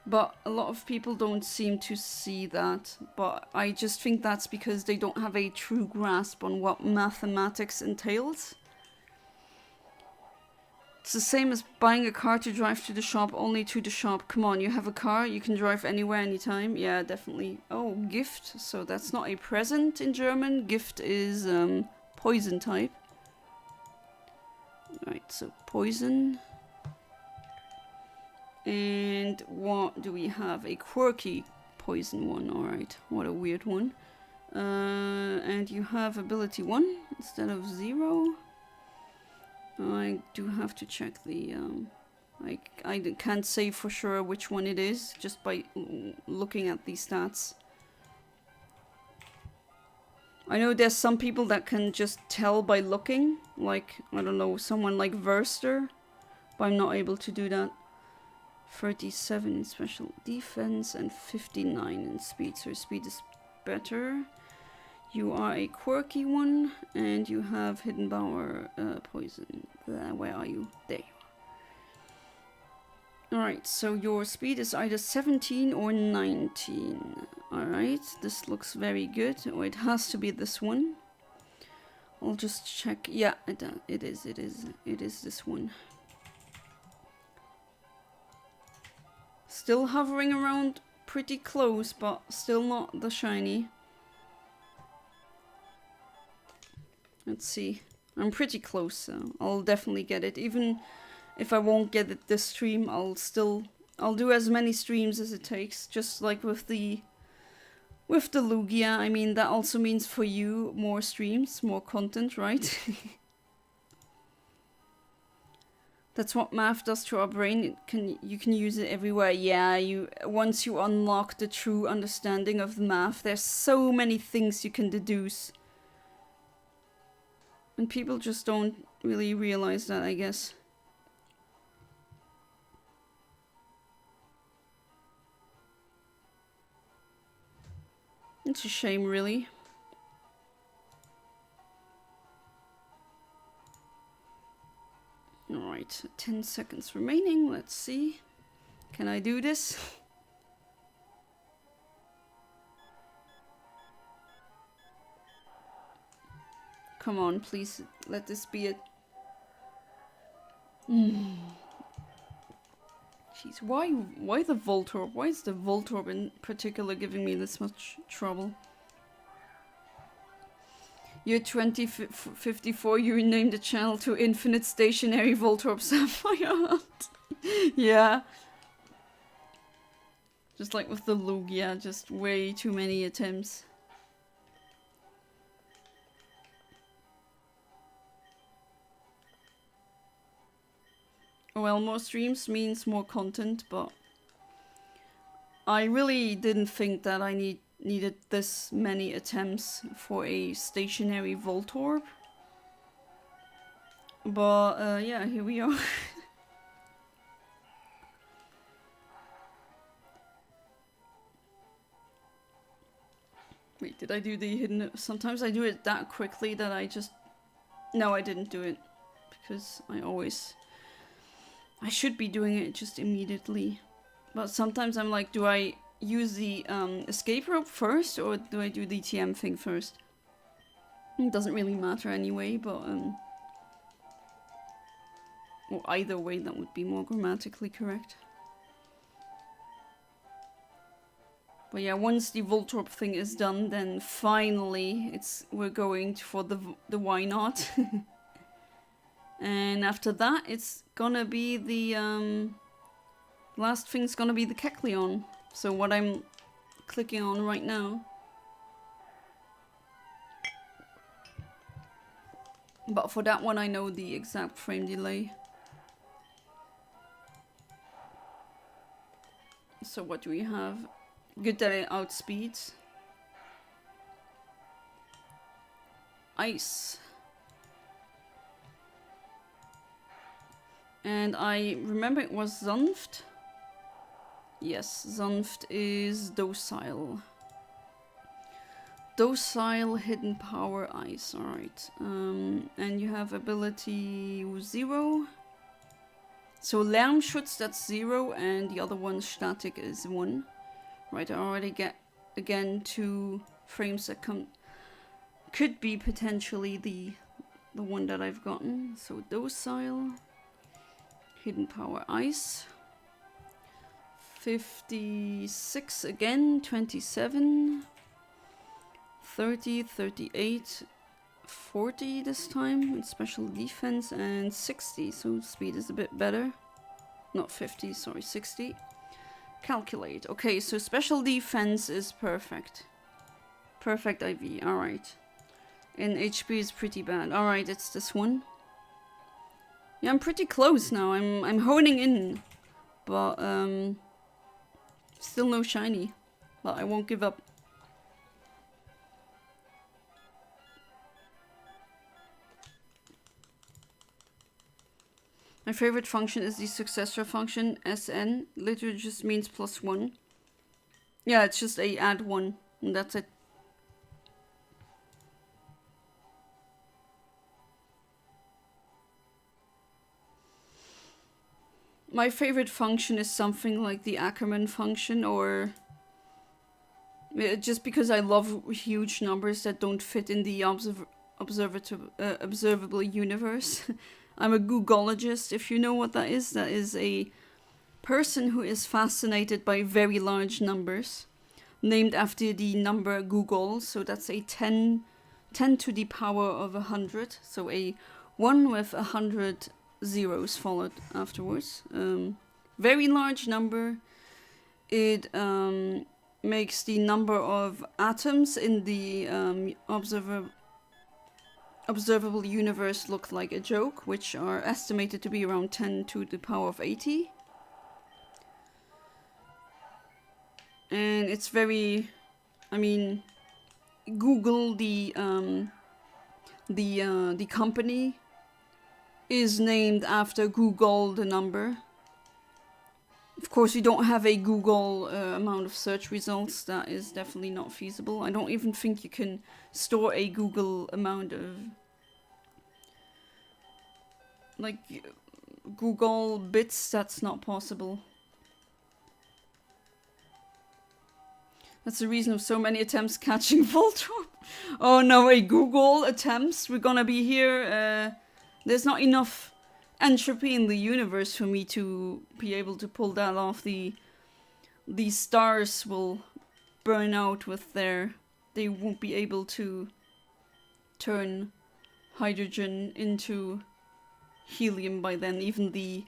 But a lot of people don't seem to see that. But I just think that's because they don't have a true grasp on what mathematics entails. It's the same as buying a car to drive to the shop, only to the shop. Come on, you have a car, you can drive anywhere, anytime. Yeah, definitely. Oh, gift. So that's not a present in German. Gift is poison type. Right, so poison. And what do we have? A quirky poison one. Alright, what a weird one. And you have ability 1 instead of 0. I do have to check the, I can't say for sure which one it is, just by looking at the stats. I know there's some people that can just tell by looking, like, I don't know, someone like Verster, but I'm not able to do that. 37 in special defense and 59 in speed, so speed is better. You are a quirky one, and you have hidden power, poison. Where are you? There you are. Alright, so your speed is either 17 or 19. Alright, this looks very good. Oh, it has to be this one. I'll just check. Yeah, it is this one. Still hovering around pretty close, but still not the shiny. Let's see. I'm pretty close, so I'll definitely get it. Even if I won't get it this stream, I'll do as many streams as it takes. Just like with the Lugia. I mean, that also means for you more streams, more content, right? That's what math does to our brain. You can use it everywhere. Yeah, once you unlock the true understanding of the math, there's so many things you can deduce. And people just don't really realize that, I guess. It's a shame, really. Alright, 10 seconds remaining. Let's see. Can I do this? Come on, please, let this be it. Jeez, why the Voltorb? Why is the Voltorb in particular giving me this much trouble? Year 2054, you renamed the channel to Infinite Stationary Voltorb Sapphire. Yeah. Just like with the Lugia, just way too many attempts. Well, more streams means more content, but I really didn't think that I needed this many attempts for a stationary Voltorb. But yeah, here we are. Wait, did I do the hidden? Sometimes I do it that quickly that I just... No, I didn't do it. Because I should be doing it just immediately. But sometimes I'm like, do I use the escape rope first, or do I do the TM thing first? It doesn't really matter anyway, but... Well, either way, that would be more grammatically correct. But yeah, once the Voltorb thing is done, then finally we're going for the why not. And after that, it's gonna be the last thing's gonna be the Kecleon. So what I'm clicking on right now. But for that one, I know the exact frame delay. So what do we have? Good that it outspeeds. Ice. And I remember it was Zunft. Yes, Zunft is docile. Docile, hidden power, ice. Alright. And you have ability 0. So Lärmschutz, that's 0, and the other one, static, is 1. Right, I already get, again, 2 frames that could be potentially the one that I've gotten. So docile, hidden power, ice. 56 again, 27, 30, 38, 40 this time with special defense, and 60, so speed is a bit better. Not 50, sorry, 60. Calculate. Okay, so special defense is perfect. Perfect IV, alright. And HP is pretty bad. Alright, it's this one. Yeah, I'm pretty close now. I'm honing in. But still no shiny. But I won't give up. My favorite function is the successor function, SN. Literally just means +1. Yeah, it's just a add 1, and that's it. My favorite function is something like the Ackermann function, or... just because I love huge numbers that don't fit in the observable universe. I'm a Googologist, if you know what that is. That is a person who is fascinated by very large numbers, named after the number Google. So that's a 10 to the power of 100. So a 1 with 100 zeros followed afterwards. Very large number. It makes the number of atoms in the observable universe look like a joke, which are estimated to be around 10 to the power of 80. And it's very, I mean, Google, the company, is named after Google, the number. Of course, you don't have a Google amount of search results. That is definitely not feasible. I don't even think you can store a Google amount of... like, Google bits. That's not possible. That's the reason of so many attempts catching Voltorb. Oh no, a Google attempts. We're gonna be here. There's not enough entropy in the universe for me to be able to pull that off. These stars will burn out with their... They won't be able to turn hydrogen into helium by then. Even the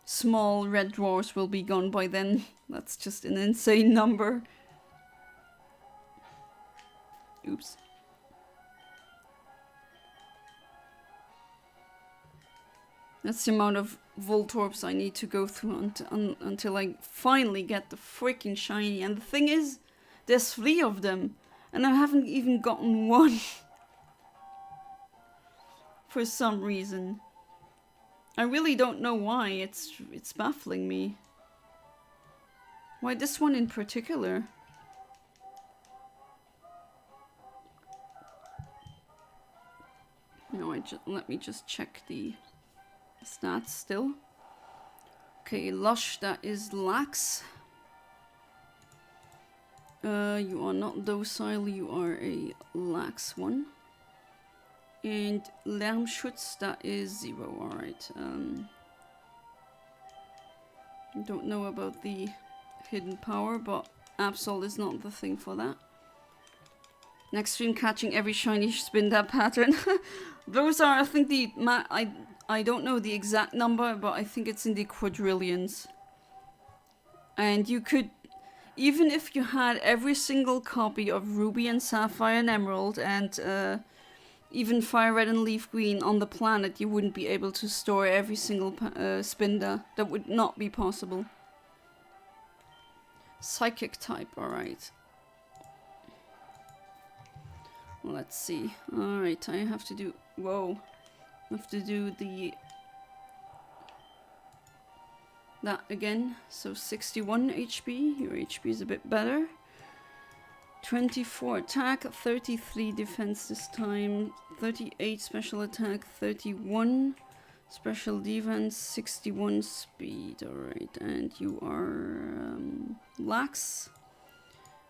small red dwarfs will be gone by then. That's just an insane number. Oops. That's the amount of Voltorbs I need to go through until I finally get the freaking shiny. And the thing is, there's 3 of them, and I haven't even gotten one. For some reason. I really don't know why. It's baffling me. Why this one in particular? No, let me just check the stats still. Okay, Lush, that is Lax. You are not docile, you are a Lax one. And Lärmschutz, that is 0, alright. Don't know about the hidden power, but Absol is not the thing for that. Next stream, catching every shiny spin that pattern. Those are, I think I don't know the exact number, but I think it's in the quadrillions. And you could, even if you had every single copy of Ruby and Sapphire and Emerald and even Fire Red and Leaf Green on the planet, you wouldn't be able to store every single Spinda. That would not be possible. Psychic type, alright. Let's see. Alright, I have to do... Whoa. I have to do that again. So 61 HP. Your HP is a bit better. 24 attack, 33 defense this time, 38 special attack, 31 special defense, 61 speed. Alright, and you are Lax.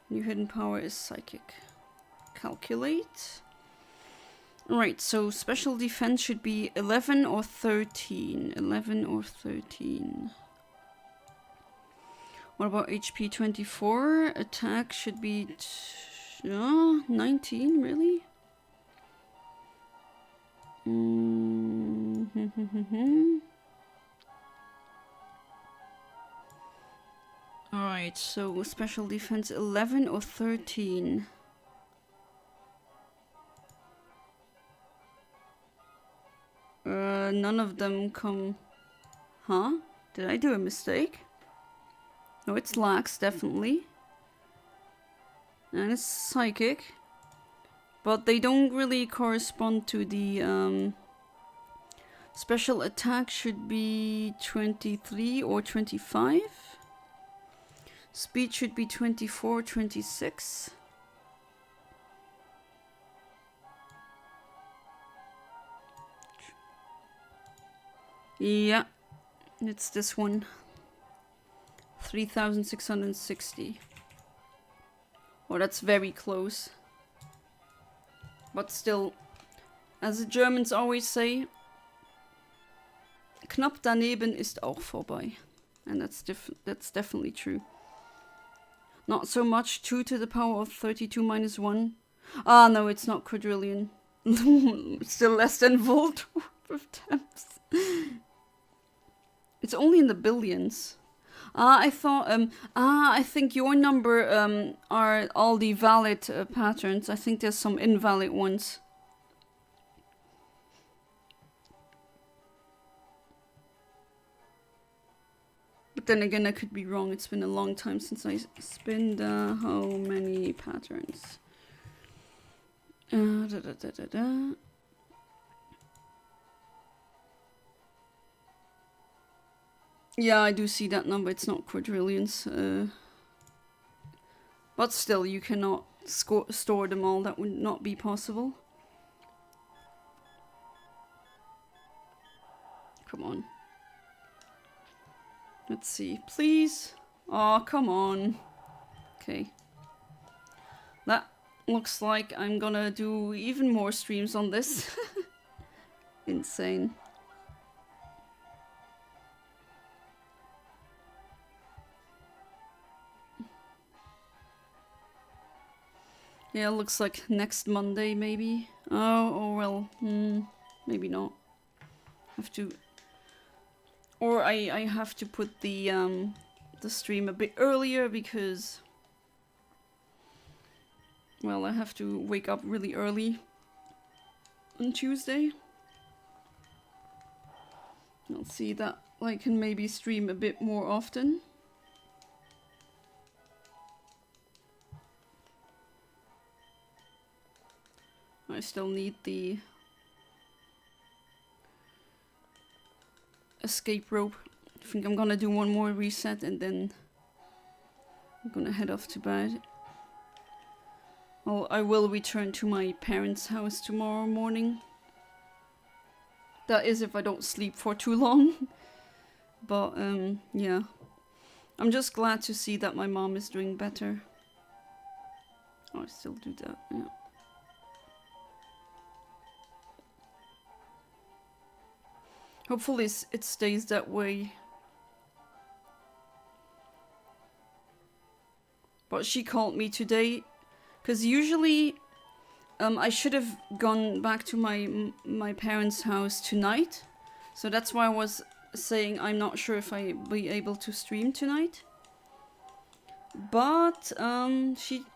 Your hidden power is Psychic. Calculate. Alright, so special defense should be 11 or 13. 11 or 13. What about HP 24? Attack should be 19, really? Alright, so special defense 11 or 13. None of them come... Huh? Did I do a mistake? No, it's Lax, definitely. And it's Psychic. But they don't really correspond to the... Special attack should be 23 or 25. Speed should be 24, 26. Yeah, it's this one. 3,660. Oh, that's very close. But still, as the Germans always say, knapp daneben ist auch vorbei. And that's definitely true. Not so much 2 to the power of 32 minus 1. Ah, no, it's not quadrillion. Still less than Voltorb of temps. It's only in the billions. I thought, I think your number are all the valid patterns. I think there's some invalid ones. But then again, I could be wrong. It's been a long time since I spinned how many patterns. Yeah, I do see that number. It's not quadrillions. But still, you cannot store them all. That would not be possible. Come on. Let's see. Please. Oh, come on. Okay. That looks like I'm gonna do even more streams on this. Insane. Yeah, looks like next Monday maybe. Oh well, maybe not. Have to, or I have to put the stream a bit earlier because, well, I have to wake up really early on Tuesday. I'll see that I can maybe stream a bit more often. I still need the escape rope. I think I'm gonna do one more reset and then I'm gonna head off to bed. Well, I will return to my parents' house tomorrow morning. That is if I don't sleep for too long. But, yeah. I'm just glad to see that my mom is doing better. Oh, I still do that, yeah. Hopefully it stays that way. But she called me today, because usually I should have gone back to my parents' house tonight. So that's why I was saying I'm not sure if I'll be able to stream tonight. But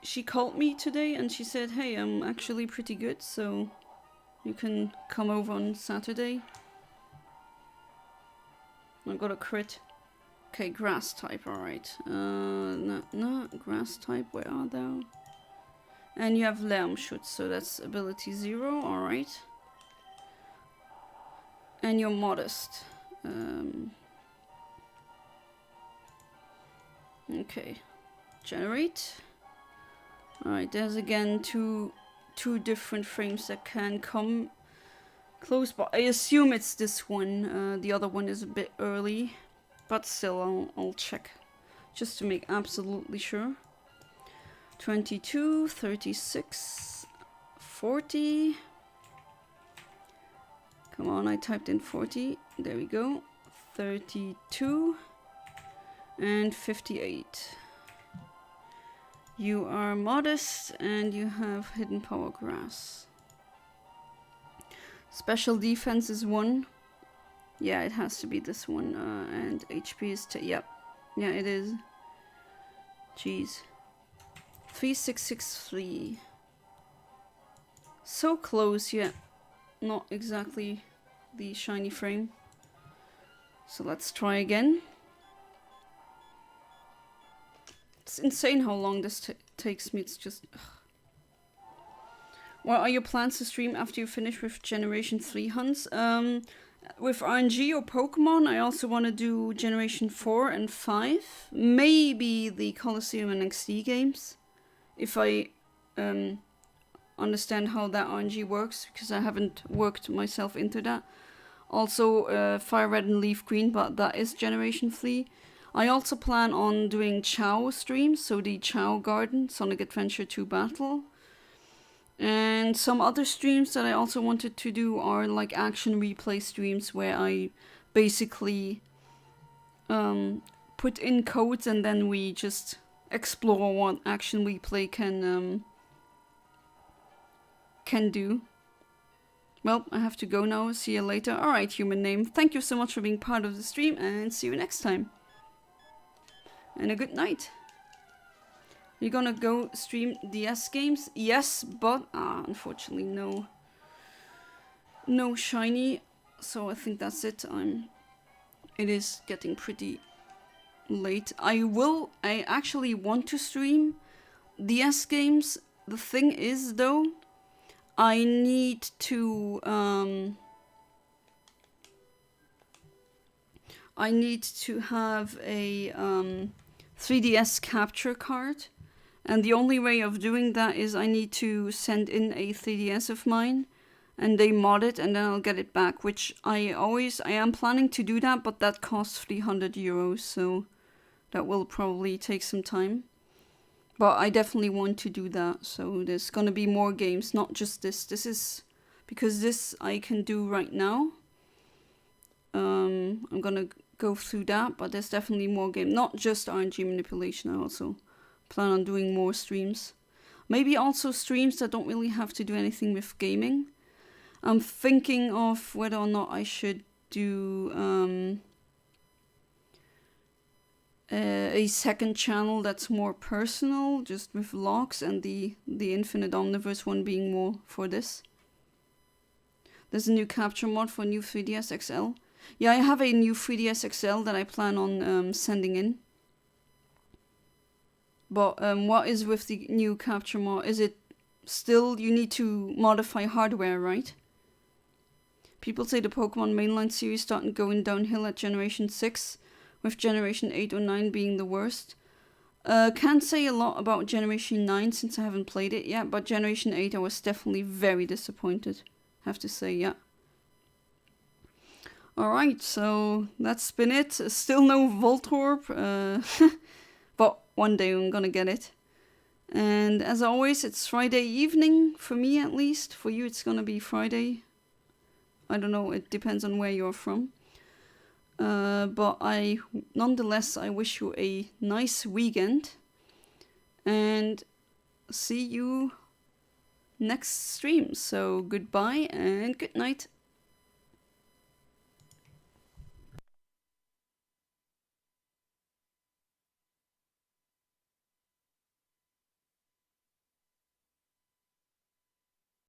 she called me today and she said, hey, I'm actually pretty good, so you can come over on Saturday. I got a crit. Okay, grass type, alright. No, grass type, where are thou? And you have Lärmschutz, so that's ability 0, alright. And you're modest. Okay. Generate. Alright, there's again two different frames that can come close, but I assume it's this one. The other one is a bit early, but still I'll check just to make absolutely sure. 22, 36, 40. Come on, I typed in 40. There we go. 32 and 58. You are modest and you have hidden power grass. Special defense is 1. Yeah, it has to be this one. And HP is 10. Yep. Yeah, it is. Jeez. 3663. So close, yet not exactly the shiny frame. So let's try again. It's insane how long this takes me. It's just... Ugh. What are your plans to stream after you finish with Generation 3 hunts? With RNG or Pokemon, I also want to do Generation 4 and 5. Maybe the Colosseum and XD games. If I understand how that RNG works, because I haven't worked myself into that. Also Fire Red and Leaf Green, but that is Generation 3. I also plan on doing Chow streams, so the Chow Garden, Sonic Adventure 2 Battle. And some other streams that I also wanted to do are like action replay streams where I basically put in codes and then we just explore what action replay can do. Well, I have to go now. See you later. Alright, human name. Thank you so much for being part of the stream and see you next time. And a good night. You're gonna go stream DS games? Yes, but unfortunately no shiny. So I think that's it. It is getting pretty late. I actually want to stream DS games. The thing is though, I need to have a 3DS capture card. And the only way of doing that is I need to send in a 3DS of mine and they mod it and then I'll get it back, which I am planning to do that, but that costs 300 euros, so that will probably take some time. But I definitely want to do that, so there's gonna be more games, not just this. This is because this I can do right now. I'm gonna go through that, but there's definitely more games, not just RNG manipulation. I also plan on doing more streams. Maybe also streams that don't really have to do anything with gaming. I'm thinking of whether or not I should do a second channel that's more personal, just with vlogs, and the Infinite Omniverse one being more for this. There's a new capture mod for new 3DS XL. Yeah, I have a new 3DS XL that I plan on sending in. But what is with the new capture mod? Is it still you need to modify hardware, right? People say the Pokemon mainline series started going downhill at Generation 6, with Generation 8 or 9 being the worst. Can't say a lot about Generation 9 since I haven't played it yet, but Generation 8 I was definitely very disappointed, have to say, yeah. Alright, so that's been it. Still no Voltorb, but one day I'm gonna get it. And as always, it's Friday evening, for me at least. For you it's gonna be Friday. I don't know, it depends on where you're from. But nonetheless, I wish you a nice weekend. And see you next stream. So goodbye and good night.